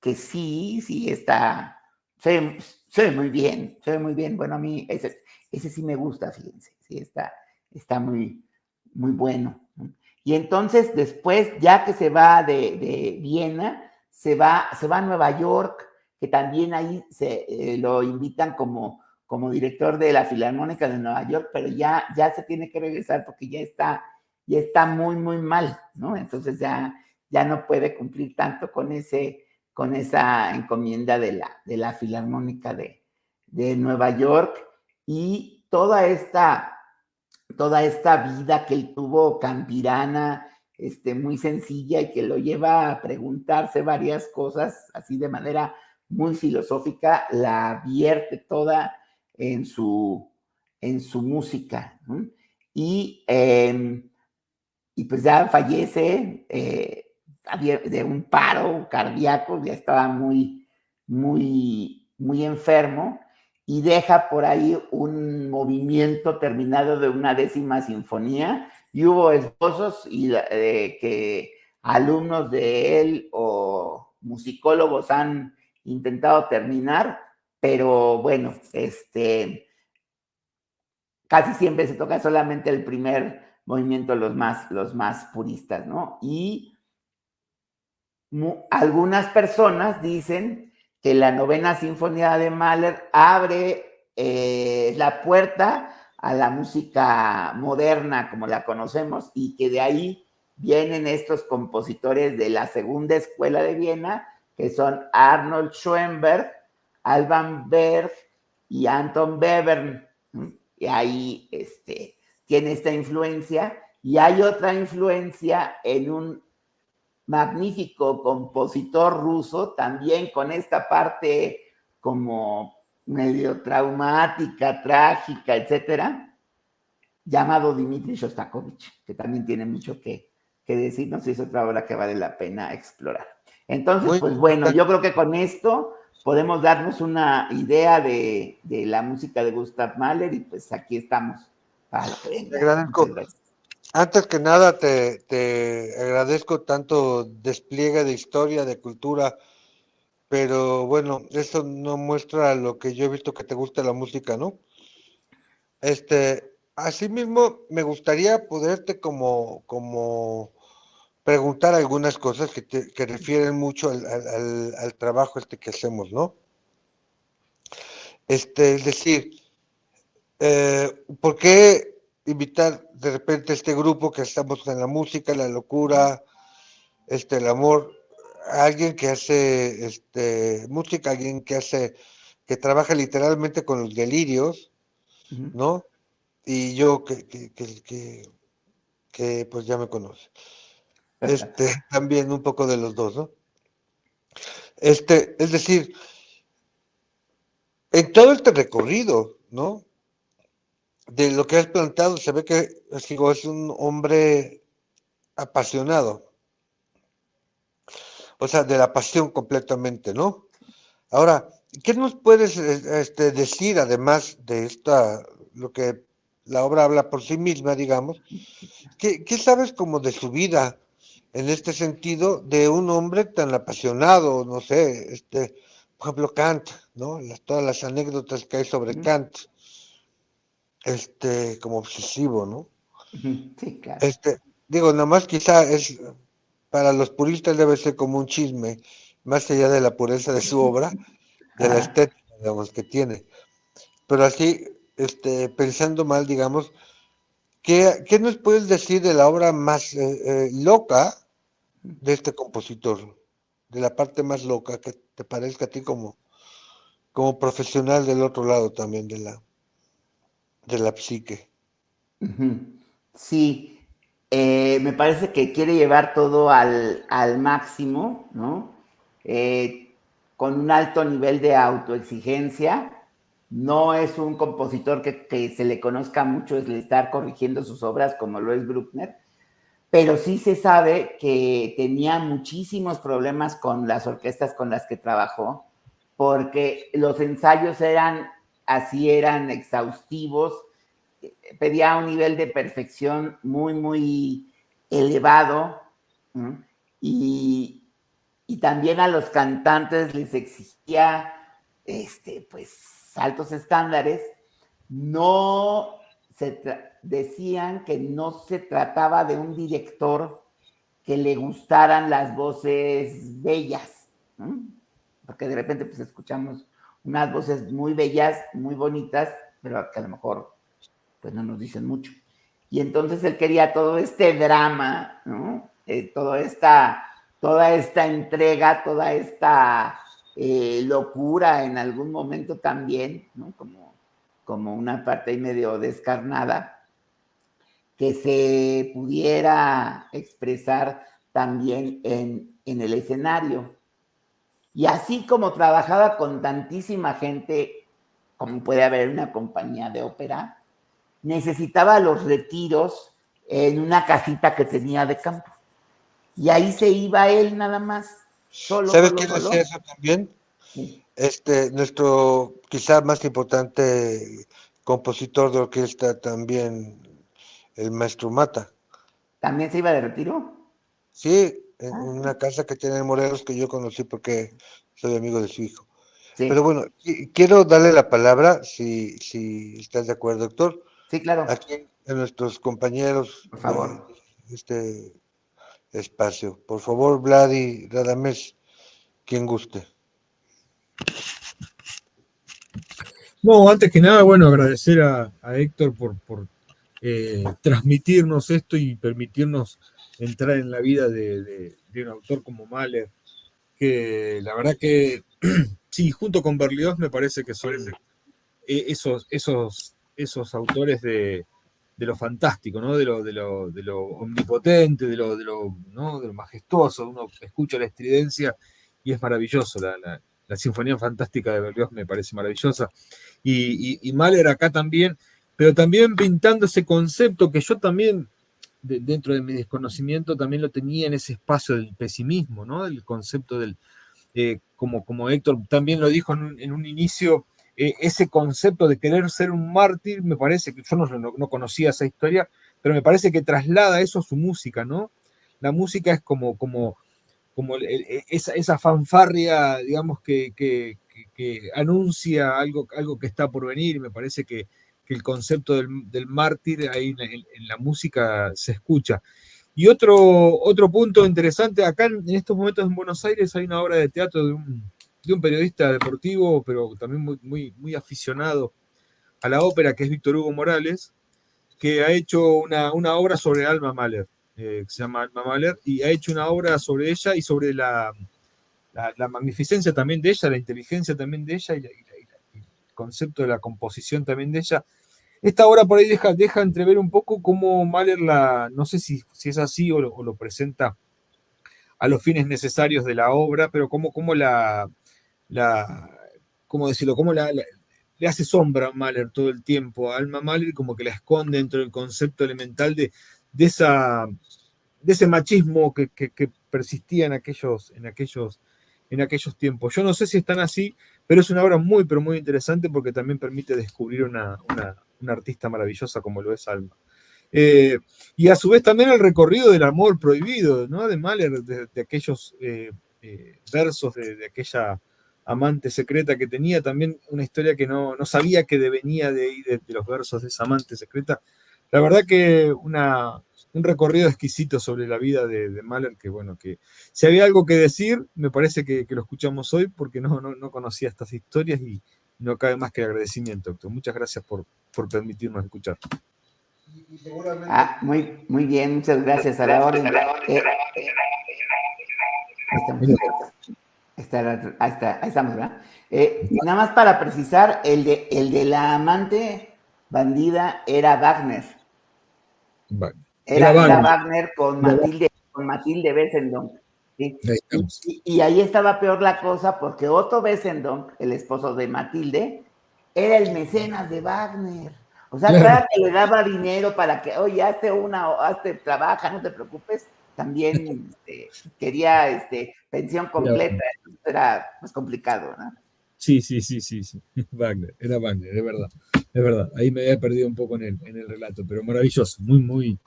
que sí está se ve muy bien, se ve muy bien. Bueno, a mí ese sí me gusta, fíjense, sí, está muy, muy bueno. Y entonces después, ya que se va de Viena, se va a Nueva York, que también ahí lo invitan como director de la Filarmónica de Nueva York, pero ya se tiene que regresar porque ya está muy, muy mal, ¿no? Entonces ya no puede cumplir tanto con esa encomienda de la Filarmónica de Nueva York, y toda esta vida que él tuvo campirana, muy sencilla, y que lo lleva a preguntarse varias cosas así de manera muy filosófica, la vierte toda en su, en su música, ¿no? Y, y pues ya fallece de un paro cardíaco, ya estaba muy, muy, muy enfermo, y deja por ahí un movimiento terminado de una 10ª sinfonía, y hubo esbozos que alumnos de él o musicólogos han intentado terminar, pero bueno, casi siempre se toca solamente el primer movimiento, los más puristas, ¿no? Y algunas personas dicen que la 9ª sinfonía de Mahler abre la puerta a la música moderna como la conocemos, y que de ahí vienen estos compositores de la segunda escuela de Viena, que son Arnold Schoenberg, Alban Berg y Anton Webern. Y ahí tiene esta influencia, y hay otra influencia en un magnífico compositor ruso, también con esta parte como medio traumática, trágica, etcétera, llamado Dmitri Shostakovich, que también tiene mucho que decirnos, y es otra obra que vale la pena explorar. Entonces, Muy pues bueno, yo interesante. creo que con esto podemos darnos una idea de la música de Gustav Mahler, y pues aquí estamos para lo que Te venga. Muchas agradezco. gracias. Antes que nada, te agradezco tanto despliegue de historia, de cultura, pero bueno, eso no muestra lo que yo he visto que te gusta la música, ¿no? Asimismo, me gustaría poderte como preguntar algunas cosas que refieren mucho al trabajo que hacemos, ¿no? Es decir, ¿por qué invitar de repente a este grupo que estamos en la música, la locura, el amor, a alguien que hace música, alguien que trabaja literalmente con los delirios, ¿no? Y yo que pues ya me conoce. También un poco de los dos, ¿no? Es decir, en todo este recorrido, ¿no? De lo que has plantado, se ve que digo, es un hombre apasionado, o sea, de la pasión completamente, ¿no? Ahora, ¿qué nos puedes decir, además de lo que la obra habla por sí misma, digamos? ¿Qué sabes como de su vida en este sentido de un hombre tan apasionado? No sé, por ejemplo, Kant, ¿no? Todas las anécdotas que hay sobre Kant, como obsesivo, ¿no? Sí, claro. Este, Digo, nada más quizá para los puristas debe ser como un chisme, más allá de la pureza de su obra, de la Ajá. estética, digamos, que tiene. Pero así, pensando mal, digamos, ¿qué nos puedes decir de la obra más loca de este compositor? De la parte más loca que te parezca a ti como profesional del otro lado también de la psique. Sí, me parece que quiere llevar todo al máximo, ¿no? Con un alto nivel de autoexigencia. No es un compositor que se le conozca mucho el estar corrigiendo sus obras como lo es Bruckner, pero sí se sabe que tenía muchísimos problemas con las orquestas con las que trabajó, porque los ensayos eran exhaustivos, pedía un nivel de perfección muy, muy elevado, ¿no? y, y también a los cantantes les exigía pues, altos estándares, no decían que no se trataba de un director que le gustaran las voces bellas, ¿no? Porque de repente pues escuchamos unas voces muy bellas, muy bonitas, pero que a lo mejor pues no nos dicen mucho. Y entonces él quería todo este drama, ¿no? Toda esta entrega, toda esta locura en algún momento también, ¿no? Como una parte ahí medio descarnada, que se pudiera expresar también en el escenario. Y así como trabajaba con tantísima gente, como puede haber una compañía de ópera, necesitaba los retiros en una casita que tenía de campo. Y ahí se iba él nada más, solo, ¿Sabes solo, quién hacía solo. eso también? Sí. Nuestro quizá más importante compositor de orquesta también, el maestro Mata. ¿También se iba de retiro? Sí, en Ah, una casa que tiene en Morelos que yo conocí porque soy amigo de su hijo. Pero sí, bueno, quiero darle la palabra, si estás de acuerdo, doctor, sí, claro, aquí a nuestros compañeros por de favor. este espacio. Por favor, Vladi Radamés, quien guste. No, antes que nada, bueno, agradecer a Héctor por transmitirnos esto y permitirnos entrar en la vida de un autor como Mahler, que la verdad que sí, junto con Berlioz me parece que son esos autores de lo fantástico, ¿no? De lo omnipotente, ¿no? De lo majestuoso. Uno escucha la estridencia y es maravilloso. La Sinfonía Fantástica de Berlioz me parece maravillosa. Y Mahler acá también, pero también pintando ese concepto que yo también, dentro de mi desconocimiento, también lo tenía en ese espacio del pesimismo, ¿no? El concepto como Héctor también lo dijo en un inicio, ese concepto de querer ser un mártir, me parece que yo no conocía esa historia, pero me parece que traslada eso a su música, ¿no? La música es como esa fanfarria, digamos, que anuncia algo que está por venir. Me parece que el concepto del mártir ahí en la música se escucha. Y otro punto interesante, acá en estos momentos en Buenos Aires hay una obra de teatro de un periodista deportivo, pero también muy aficionado a la ópera, que es Víctor Hugo Morales, que ha hecho una obra sobre Alma Mahler, que se llama Alma Mahler, y ha hecho una obra sobre ella y sobre la magnificencia también de ella, la inteligencia también de ella y el concepto de la composición también de ella. Esta obra por ahí deja entrever un poco cómo Mahler no sé si es así o lo presenta a los fines necesarios de la obra, pero cómo la ¿cómo decirlo? Le hace sombra a Mahler todo el tiempo, a Alma Mahler, como que la esconde dentro del concepto elemental de, esa, de ese machismo que persistía en aquellos tiempos. Yo no sé si están así, pero es una obra muy, pero muy interesante porque también permite descubrir una artista maravillosa como lo es Alma. Eh, y a su vez también el recorrido del amor prohibido, ¿no? De Mahler, de aquellos versos de aquella amante secreta que tenía, también una historia que no sabía que devenía de los versos de esa amante secreta. La verdad que un recorrido exquisito sobre la vida de Mahler, que bueno, que si había algo que decir, me parece que lo escuchamos hoy porque no conocía estas historias y no cabe más que agradecimiento, doctor. Muchas gracias por permitirnos escuchar. Ah, muy bien, muchas gracias, a la orden. Ahí estamos. Ahí estamos, ¿verdad? Nada más para precisar, el de la amante bandida era Wagner. Era Wagner con Matilde Bessendonck. ¿Sí? Y ahí estaba peor la cosa porque Otto Bessendonck, el esposo de Matilde, era el mecenas de Wagner. O sea, Claro. cada que le daba dinero para que, oye, trabaja, no te preocupes, también quería pensión completa. Era más complicado, ¿no? Sí. Wagner, era Wagner, es verdad. Es verdad. Ahí me había perdido un poco en el relato, pero maravilloso, muy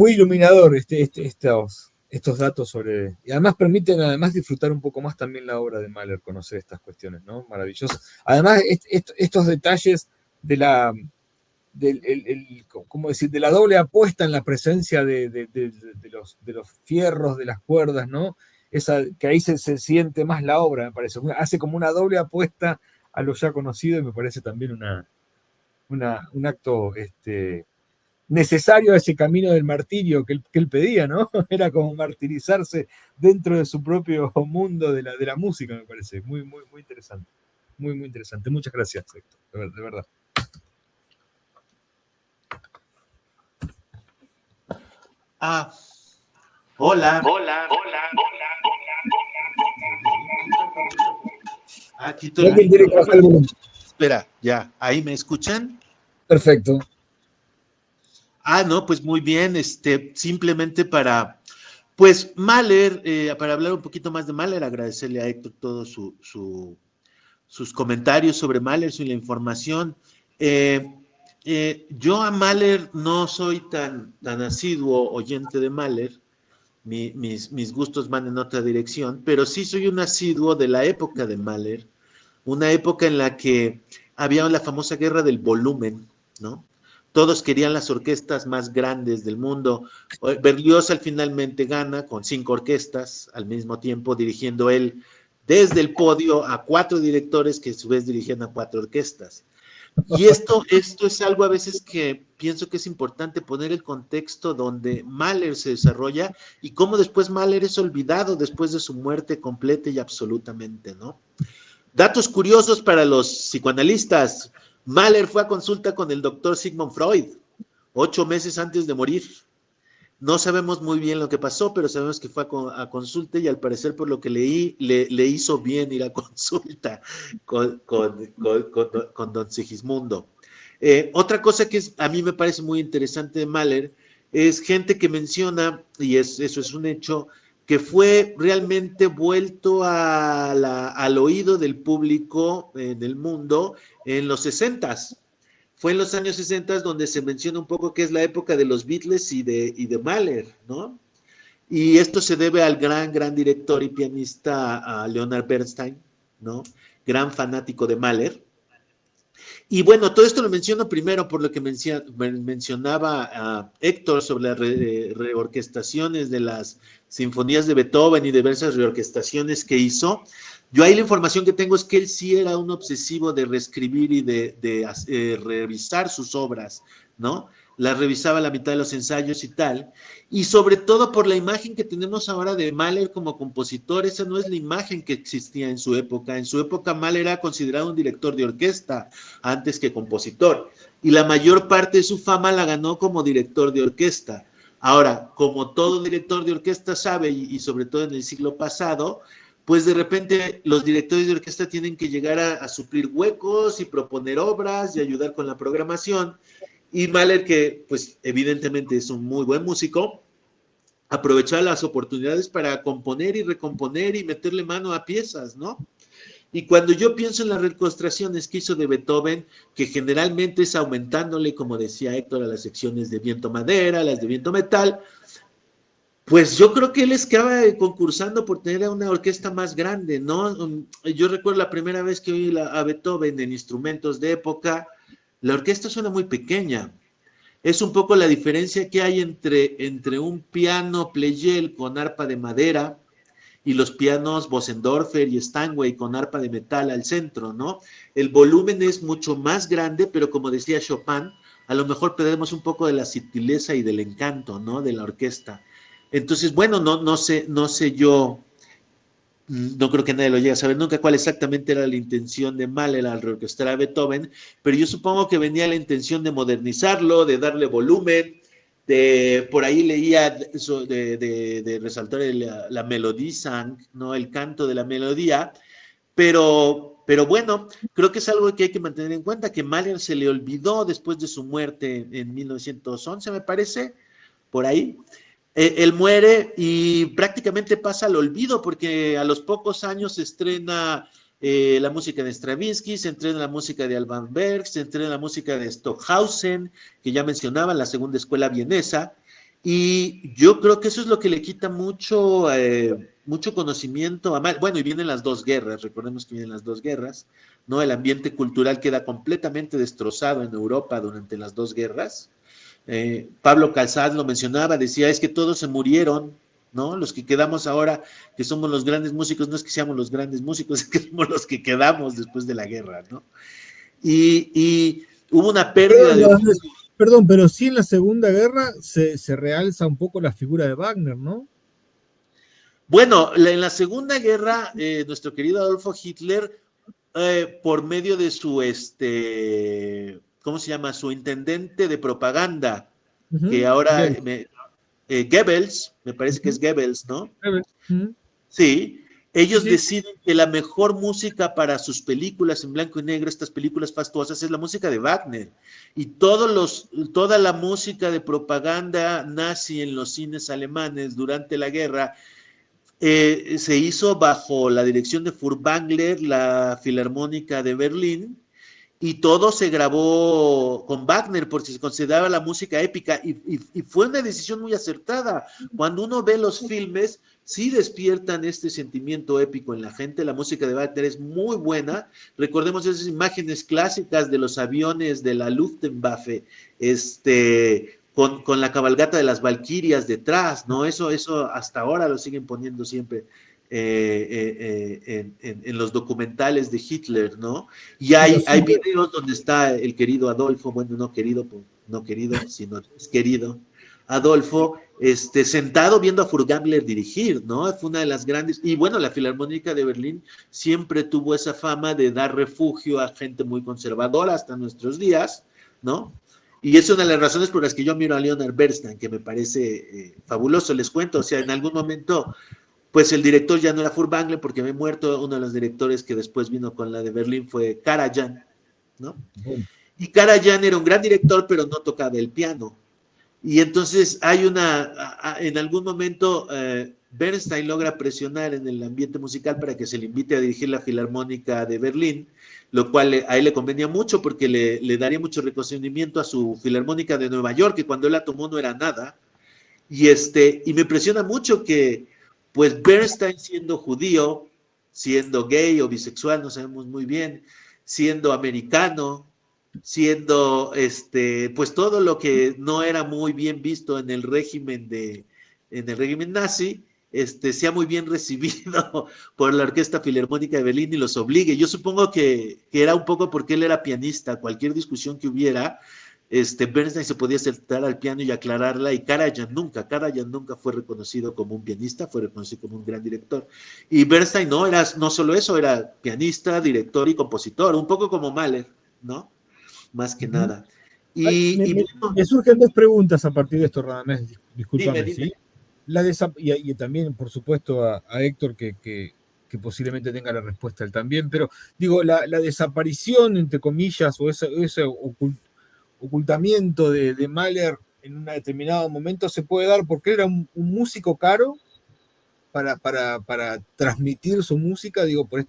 iluminador estos estos datos sobre... Y además permiten disfrutar un poco más también la obra de Mahler, conocer estas cuestiones, ¿no? Maravilloso. Además, estos detalles de la... ¿cómo decir? De la doble apuesta en la presencia de los fierros, de las cuerdas, ¿no? Que ahí se siente más la obra, me parece. Hace como una doble apuesta a lo ya conocido y me parece también un acto necesario a ese camino del martirio que él pedía, ¿no? Era como martirizarse dentro de su propio mundo de la música, me parece. Muy, muy, muy interesante. Muy, muy interesante. Muchas gracias, Héctor, de verdad. Ah, hola. Aquí todo ¿Alguien tiene que bajar el volumen? Espera, ya, ¿ahí me escuchan? Perfecto. No, pues muy bien, simplemente pues Mahler, para hablar un poquito más de Mahler, agradecerle a Héctor todos sus comentarios sobre Mahler, la información. Yo a Mahler no soy tan asiduo oyente de Mahler, mis gustos van en otra dirección, pero sí soy un asiduo de la época de Mahler, una época en la que había la famosa guerra del volumen, ¿no? Todos querían las orquestas más grandes del mundo. Berlioz finalmente gana con 5 orquestas al mismo tiempo, dirigiendo él desde el podio a 4 directores que a su vez dirigían a 4 orquestas. Y esto es algo a veces que pienso que es importante poner el contexto donde Mahler se desarrolla y cómo después Mahler es olvidado después de su muerte completa y absolutamente, ¿no? Datos curiosos para los psicoanalistas. Mahler fue a consulta con el doctor Sigmund Freud 8 meses antes de morir. No sabemos muy bien lo que pasó, pero sabemos que fue a consulta y al parecer por lo que leí, le hizo bien ir a consulta con don Sigismundo. Otra cosa que a mí me parece muy interesante de Mahler es gente que menciona, y eso es un hecho, que fue realmente vuelto al oído del público en el mundo en los 60s. Fue en los años 60 donde se menciona un poco que es la época de los Beatles y de Mahler, ¿no? Y esto se debe al gran director y pianista Leonard Bernstein, ¿no? Gran fanático de Mahler. Y bueno, todo esto lo menciono primero por lo que mencionaba Héctor sobre las reorquestaciones de las sinfonías de Beethoven y diversas reorquestaciones que hizo. Yo ahí la información que tengo es que él sí era un obsesivo de reescribir y de revisar sus obras, ¿no? Las revisaba a la mitad de los ensayos y tal, y sobre todo por la imagen que tenemos ahora de Mahler como compositor. Esa no es la imagen que existía en su época. En su época Mahler era considerado un director de orquesta antes que compositor, y la mayor parte de su fama la ganó como director de orquesta. Ahora, como todo director de orquesta sabe, y sobre todo en el siglo pasado, pues de repente los directores de orquesta tienen que llegar a suplir huecos y proponer obras y ayudar con la programación. Y Mahler, que pues evidentemente es un muy buen músico, aprovechaba las oportunidades para componer y recomponer y meterle mano a piezas, ¿no? Y cuando yo pienso en las reconstrucciones que hizo de Beethoven, que generalmente es aumentándole, como decía Héctor, a las secciones de viento madera, a las de viento metal, pues yo creo que él estaba concursando por tener una orquesta más grande, ¿no? Yo recuerdo la primera vez que oí a Beethoven en instrumentos de época, la orquesta suena muy pequeña. Es un poco la diferencia que hay entre un piano Pleyel con arpa de madera y los pianos Bösendorfer y Steinway con arpa de metal al centro, ¿no? El volumen es mucho más grande, pero como decía Chopin, a lo mejor perdemos un poco de la sutileza y del encanto, ¿no? De la orquesta. Entonces, bueno, no sé yo, no creo que nadie lo llegue a saber nunca cuál exactamente era la intención de Mahler al reorquestar a Beethoven, pero yo supongo que venía la intención de modernizarlo, de darle volumen, por ahí leía eso de resaltar la melodía, ¿no? El canto de la melodía, pero bueno, creo que es algo que hay que mantener en cuenta, que Mahler se le olvidó después de su muerte en 1911, me parece, por ahí. Él muere y prácticamente pasa al olvido porque a los pocos años se estrena la música de Stravinsky, se estrena la música de Alban Berg, se estrena la música de Stockhausen, que ya mencionaba, la segunda escuela vienesa, Y yo creo que eso es lo que le quita mucho conocimiento a Mahler. Bueno, y vienen las dos guerras, recordemos que vienen las dos guerras, ¿no? El ambiente cultural queda completamente destrozado en Europa durante las dos guerras. Pablo Casals lo mencionaba, decía, es que todos se murieron, ¿no? Los que quedamos ahora, que somos los grandes músicos, no es que seamos los grandes músicos, es que somos los que quedamos después de la guerra, ¿no? Y hubo una pérdida de... Perdón, pero sí en la Segunda Guerra se realza un poco la figura de Wagner, ¿no? Bueno, en la Segunda Guerra, nuestro querido Adolfo Hitler, por medio de su, ¿cómo se llama? Su intendente de propaganda, que ahora, Goebbels, me parece que es Goebbels, ¿no? Sí, ellos deciden que la mejor música para sus películas en blanco y negro, estas películas fastuosas, es la música de Wagner. Y toda la música de propaganda nazi en los cines alemanes durante la guerra se hizo bajo la dirección de Furtwängler, la Filarmónica de Berlín, y todo se grabó con Wagner porque se consideraba la música épica y fue una decisión muy acertada. Cuando uno ve los filmes, sí despiertan este sentimiento épico en la gente. La música de Wagner es muy buena. Recordemos esas imágenes clásicas de los aviones de la Luftwaffe, con la cabalgata de las Valquirias detrás, ¿no? Eso hasta ahora lo siguen poniendo siempre en los documentales de Hitler, ¿no? Y hay videos donde está el querido Adolfo, bueno, no querido, sino es querido Adolfo, sentado viendo a Furtwängler dirigir, ¿no? Fue una de las grandes, y bueno, la Filarmónica de Berlín siempre tuvo esa fama de dar refugio a gente muy conservadora hasta nuestros días, ¿no? Y es una de las razones por las que yo miro a Leonard Bernstein, que me parece fabuloso, les cuento, o sea, en algún momento pues el director ya no era Furtwängler porque me he muerto, uno de los directores que después vino con la de Berlín fue Karajan, ¿no? Y Karajan era un gran director, pero no tocaba el piano. Y entonces en algún momento Bernstein logra presionar en el ambiente musical para que se le invite a dirigir la Filarmónica de Berlín, lo cual a él le convenía mucho porque le daría mucho reconocimiento a su Filarmónica de Nueva York, que cuando él la tomó no era nada. Y me impresiona mucho que pues Bernstein siendo judío, siendo gay o bisexual, no sabemos muy bien, siendo americano, siendo pues todo lo que no era muy bien visto en el régimen nazi, sea muy bien recibido por la Orquesta Filarmónica de Berlín y los obligue. Yo supongo que era un poco porque él era pianista, cualquier discusión que hubiera, Bernstein se podía sentar al piano y aclararla, y Karajan nunca fue reconocido como un pianista, fue reconocido como un gran director. Y Bernstein no solo eso, era pianista, director y compositor, un poco como Mahler, ¿no? Más que nada. Me surgen dos preguntas a partir de esto, Radamés, discúlpame, dime. ¿sí? Y también, por supuesto, a Héctor, que posiblemente tenga la respuesta él también, pero digo, la desaparición, entre comillas, o ese ocultamiento de Mahler en un determinado momento se puede dar porque era un músico caro para transmitir su música, digo, por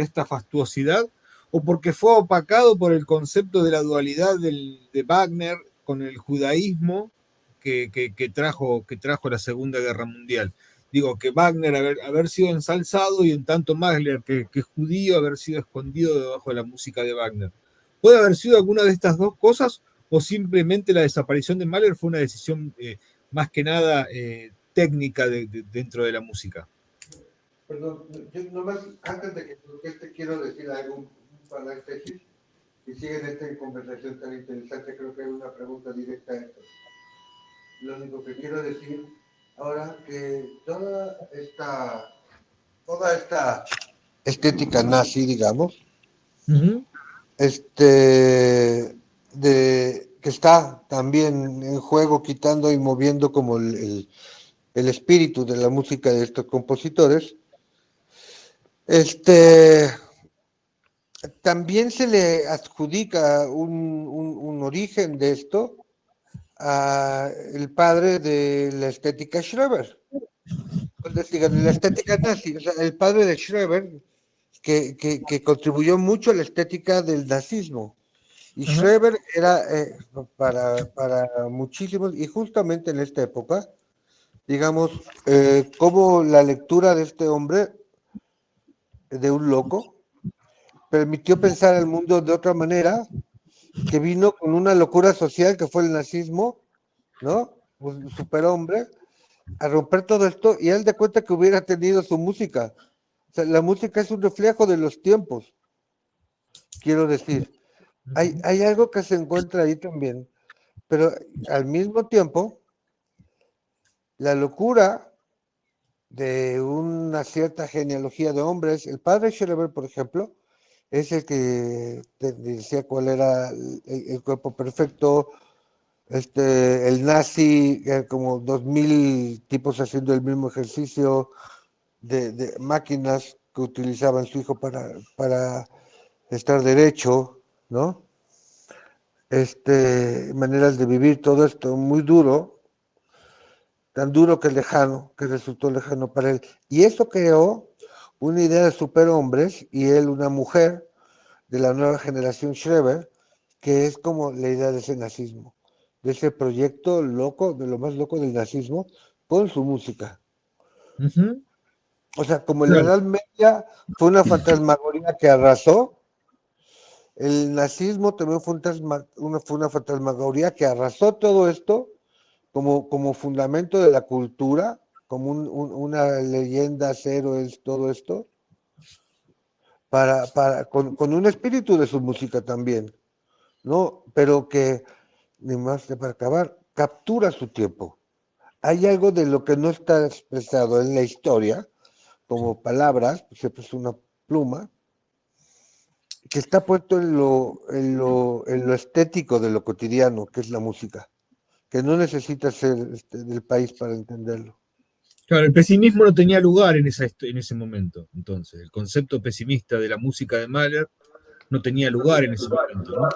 esta fastuosidad, o porque fue opacado por el concepto de la dualidad de Wagner con el judaísmo que trajo la Segunda Guerra Mundial. Digo, que Wagner haber sido ensalzado y en tanto Mahler, que es judío, haber sido escondido debajo de la música de Wagner. ¿Puede haber sido alguna de estas dos cosas o simplemente la desaparición de Mahler fue una decisión más que nada técnica dentro de la música? Perdón, yo nomás antes de que conteste quiero decir algo para paréntesis y siguen esta conversación tan interesante, creo que hay una pregunta directa a esto. Lo único que quiero decir ahora que toda esta estética nazi, digamos, que está también en juego, quitando y moviendo como el espíritu de la música de estos compositores, también se le adjudica un origen de esto a el padre de la estética Schreber, de la estética nazi, o sea, el padre de Schreber, que contribuyó mucho a la estética del nazismo. Y Ajá. Schreber era para muchísimos, y justamente en esta época, digamos, como la lectura de este hombre, de un loco, permitió pensar el mundo de otra manera, que vino con una locura social que fue el nazismo, ¿no? Un superhombre, a romper todo esto, y él de cuenta que hubiera tenido su música. O sea, la música es un reflejo de los tiempos, quiero decir. Hay algo que se encuentra ahí también, pero al mismo tiempo, la locura de una cierta genealogía de hombres, el padre Schreber, por ejemplo, es el que te decía cuál era el cuerpo perfecto, el nazi, como 2000 tipos haciendo el mismo ejercicio de máquinas que utilizaban su hijo para estar derecho, ¿no? Maneras de vivir, todo esto muy duro, tan duro que lejano, que resultó lejano para él. Y eso creó una idea de superhombres y él una mujer de la nueva generación Schreber, que es como la idea de ese nazismo, de ese proyecto loco, de lo más loco del nazismo, con su música. Ujú. O sea, como la Claro. Edad Media fue una fantasmagoría que arrasó, el nazismo también fue una fantasmagoría que arrasó todo esto como fundamento de la cultura, como una leyenda, héroes, todo esto, con un espíritu de su música también, ¿no? Pero que, ni más que para acabar, captura su tiempo. Hay algo de lo que no está expresado en la historia, como palabras, siempre es una pluma, que está puesto en lo estético de lo cotidiano, que es la música, que no necesita ser del país para entenderlo. Claro, el pesimismo no tenía lugar en ese momento. Entonces, el concepto pesimista de la música de Mahler no tenía lugar en ese momento, ¿no?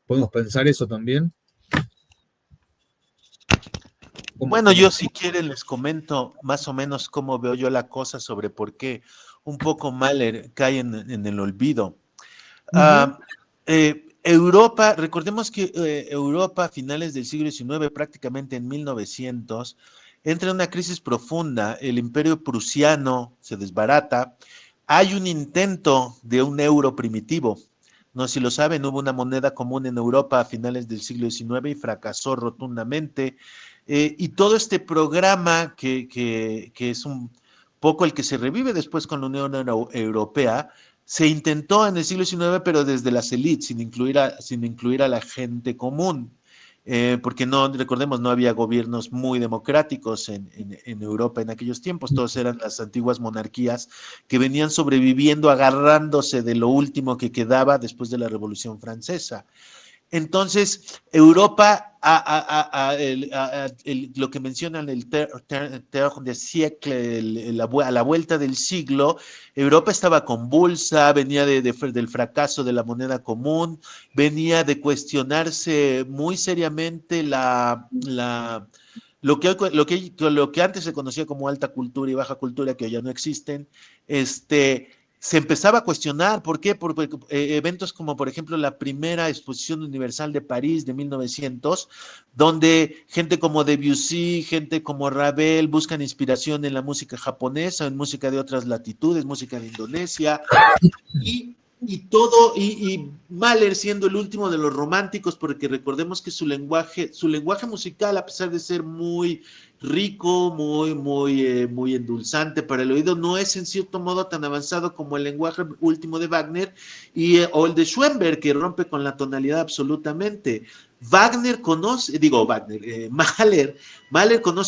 ¿Podemos pensar eso también? Bueno, yo si quieren les comento más o menos cómo veo yo la cosa sobre por qué un poco Mahler cae en el olvido. Ujú. Europa, recordemos que Europa a finales del siglo XIX, prácticamente en 1900, entra en una crisis profunda, el imperio prusiano se desbarata, hay un intento de un euro primitivo. No sé si lo saben, hubo una moneda común en Europa a finales del siglo XIX y fracasó rotundamente. Y todo este programa que es un poco el que se revive después con la Unión Europea, se intentó en el siglo XIX, pero desde las élites, sin incluir a la gente común. Porque no, recordemos, no había gobiernos muy democráticos en Europa en aquellos tiempos, todos eran las antiguas monarquías que venían sobreviviendo, agarrándose de lo último que quedaba después de la Revolución Francesa. Entonces, Europa, lo que mencionan el terre de siècle, a la vuelta del siglo, Europa estaba convulsa, venía del fracaso de la moneda común, venía de cuestionarse muy seriamente lo que antes se conocía como alta cultura y baja cultura, que ya no existen, se empezaba a cuestionar. ¿Por qué? Por eventos como, por ejemplo, la primera exposición universal de París de 1900, donde gente como Debussy, gente como Ravel buscan inspiración en la música japonesa, en música de otras latitudes, música de Indonesia, y Mahler siendo el último de los románticos, porque recordemos que su lenguaje musical, a pesar de ser muy rico, muy endulzante para el oído, no es en cierto modo tan avanzado como el lenguaje último de Wagner o el de Schoenberg, que rompe con la tonalidad absolutamente. Mahler conoce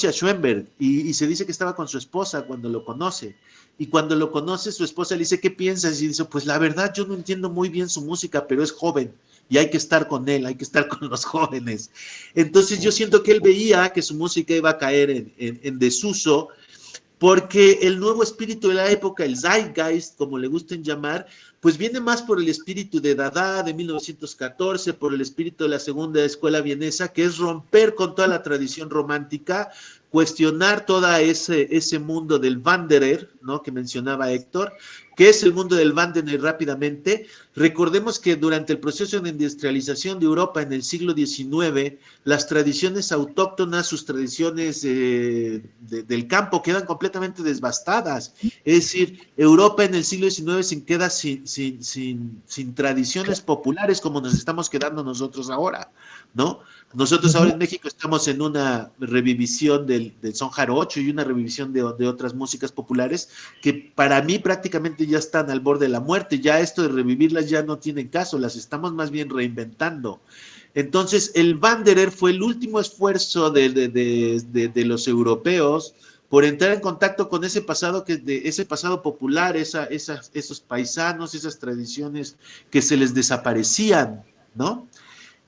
a Schoenberg y se dice que estaba con su esposa cuando lo conoce. Y cuando lo conoce, su esposa le dice, ¿qué piensas? Y dice, pues la verdad, yo no entiendo muy bien su música, pero es joven y hay que estar con él, hay que estar con los jóvenes. Entonces yo siento que él veía que su música iba a caer en desuso, porque el nuevo espíritu de la época, el Zeitgeist, como le gusten llamar, pues viene más por el espíritu de Dada de 1914, por el espíritu de la segunda escuela vienesa, que es romper con toda la tradición romántica, cuestionar todo ese mundo del Wanderer, ¿no?, que mencionaba Héctor, ¿Qué es el mundo del Wandener rápidamente? Recordemos que durante el proceso de industrialización de Europa en el siglo XIX, las tradiciones autóctonas, sus tradiciones del campo quedan completamente devastadas. Es decir, Europa en el siglo XIX se queda sin tradiciones populares como nos estamos quedando nosotros ahora, ¿no? Nosotros ahora en México estamos en una revivisión del son jarocho y una revivisión de otras músicas populares que para mí prácticamente ya están al borde de la muerte. Ya esto de revivirlas ya no tiene caso, las estamos más bien reinventando. Entonces, el Wanderer fue el último esfuerzo de los europeos por entrar en contacto con ese pasado, ese pasado popular, esos paisanos, esas tradiciones que se les desaparecían, ¿no?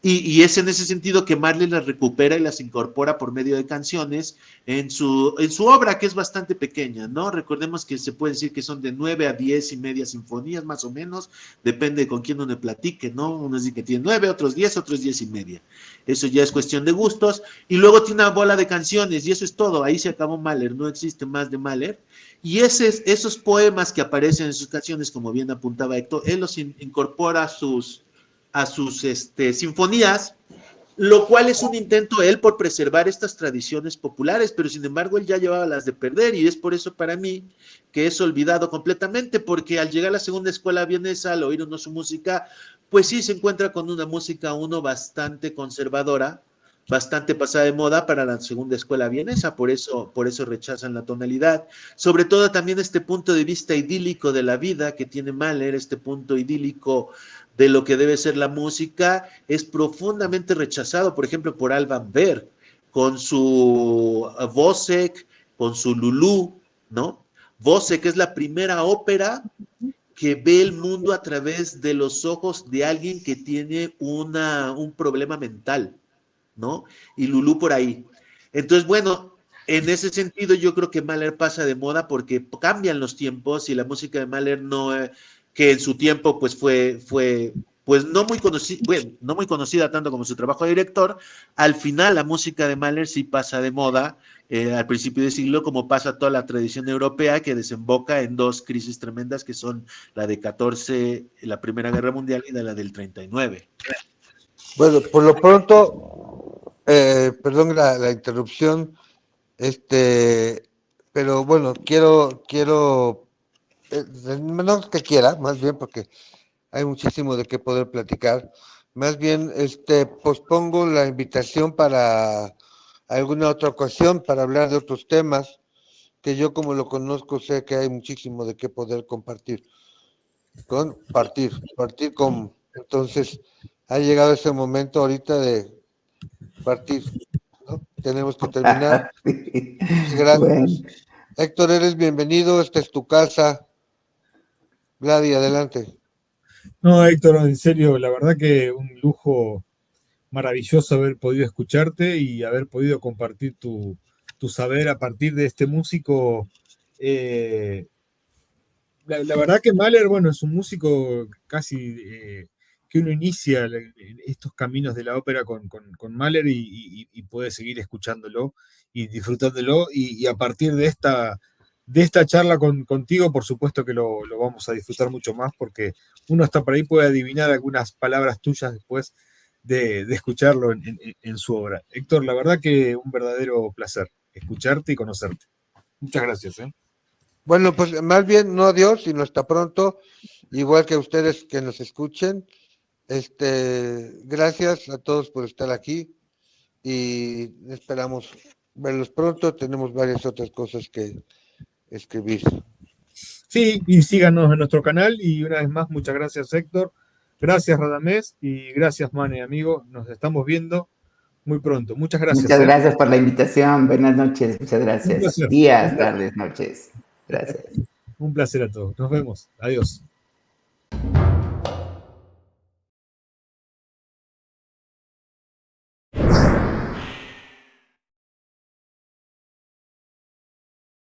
Y es en ese sentido que Marley las recupera y las incorpora por medio de canciones en su obra, que es bastante pequeña, ¿no? Recordemos que se puede decir que son de 9 a 10 y media sinfonías, más o menos, depende de con quién uno platique, ¿no? Unos dicen que tiene 9, otros 10 y media. Eso ya es cuestión de gustos. Y luego tiene una bola de canciones, y eso es todo. Ahí se acabó Mahler, no existe más de Mahler. Y esos poemas que aparecen en sus canciones, como bien apuntaba Héctor, él los incorpora a sus sinfonías, lo cual es un intento él por preservar estas tradiciones populares, pero sin embargo él ya llevaba las de perder y es por eso para mí que es olvidado completamente, porque al llegar a la segunda escuela vienesa, al oír uno su música, pues sí se encuentra con una música bastante conservadora, bastante pasada de moda para la segunda escuela vienesa, por eso rechazan la tonalidad, sobre todo también este punto de vista idílico de la vida que tiene Mahler, este punto idílico de lo que debe ser la música, es profundamente rechazado, por ejemplo, por Alban Berg, con su Wozzeck, con su Lulú, ¿no? Wozzeck es la primera ópera que ve el mundo a través de los ojos de alguien que tiene un problema mental, ¿no? Y Lulú por ahí. Entonces, bueno, en ese sentido yo creo que Mahler pasa de moda porque cambian los tiempos y la música de Mahler no, que en su tiempo pues fue pues no muy conocida, bueno, no muy conocida tanto como su trabajo de director, al final la música de Mahler sí pasa de moda al principio del siglo, como pasa toda la tradición europea que desemboca en dos crisis tremendas que son la de 14, la Primera Guerra Mundial y la del 39. Bueno, por lo pronto, perdón la interrupción, pero bueno, quiero, no que quiera, más bien porque hay muchísimo de qué poder platicar, más bien, pospongo la invitación para alguna otra ocasión, para hablar de otros temas, que yo como lo conozco sé que hay muchísimo de qué poder compartir, partir con, entonces, ha llegado ese momento ahorita de partir, ¿no? Tenemos que terminar. Gracias. Bueno. Héctor, eres bienvenido, esta es tu casa. Vladi, adelante. No, Héctor, en serio, la verdad que un lujo maravilloso haber podido escucharte y haber podido compartir tu saber a partir de este músico. La verdad que Mahler, bueno, es un músico casi que uno inicia estos caminos de la ópera con Mahler y puede seguir escuchándolo y disfrutándolo y a partir de esta charla contigo, por supuesto que lo vamos a disfrutar mucho más porque uno hasta por ahí puede adivinar algunas palabras tuyas después de escucharlo en su obra. Héctor, la verdad que un verdadero placer escucharte y conocerte. Muchas gracias. Bueno, pues más bien no adiós, sino hasta pronto, igual que a ustedes que nos escuchen. Gracias a todos por estar aquí y esperamos verlos pronto. Tenemos varias otras cosas que escribir. Sí, y síganos en nuestro canal y una vez más, muchas gracias Héctor, gracias Radamés y gracias Mane, amigo, nos estamos viendo muy pronto. Muchas gracias. Muchas gracias por la invitación, buenas noches, muchas gracias. Días, tardes, noches. Gracias. Un placer a todos, nos vemos, adiós.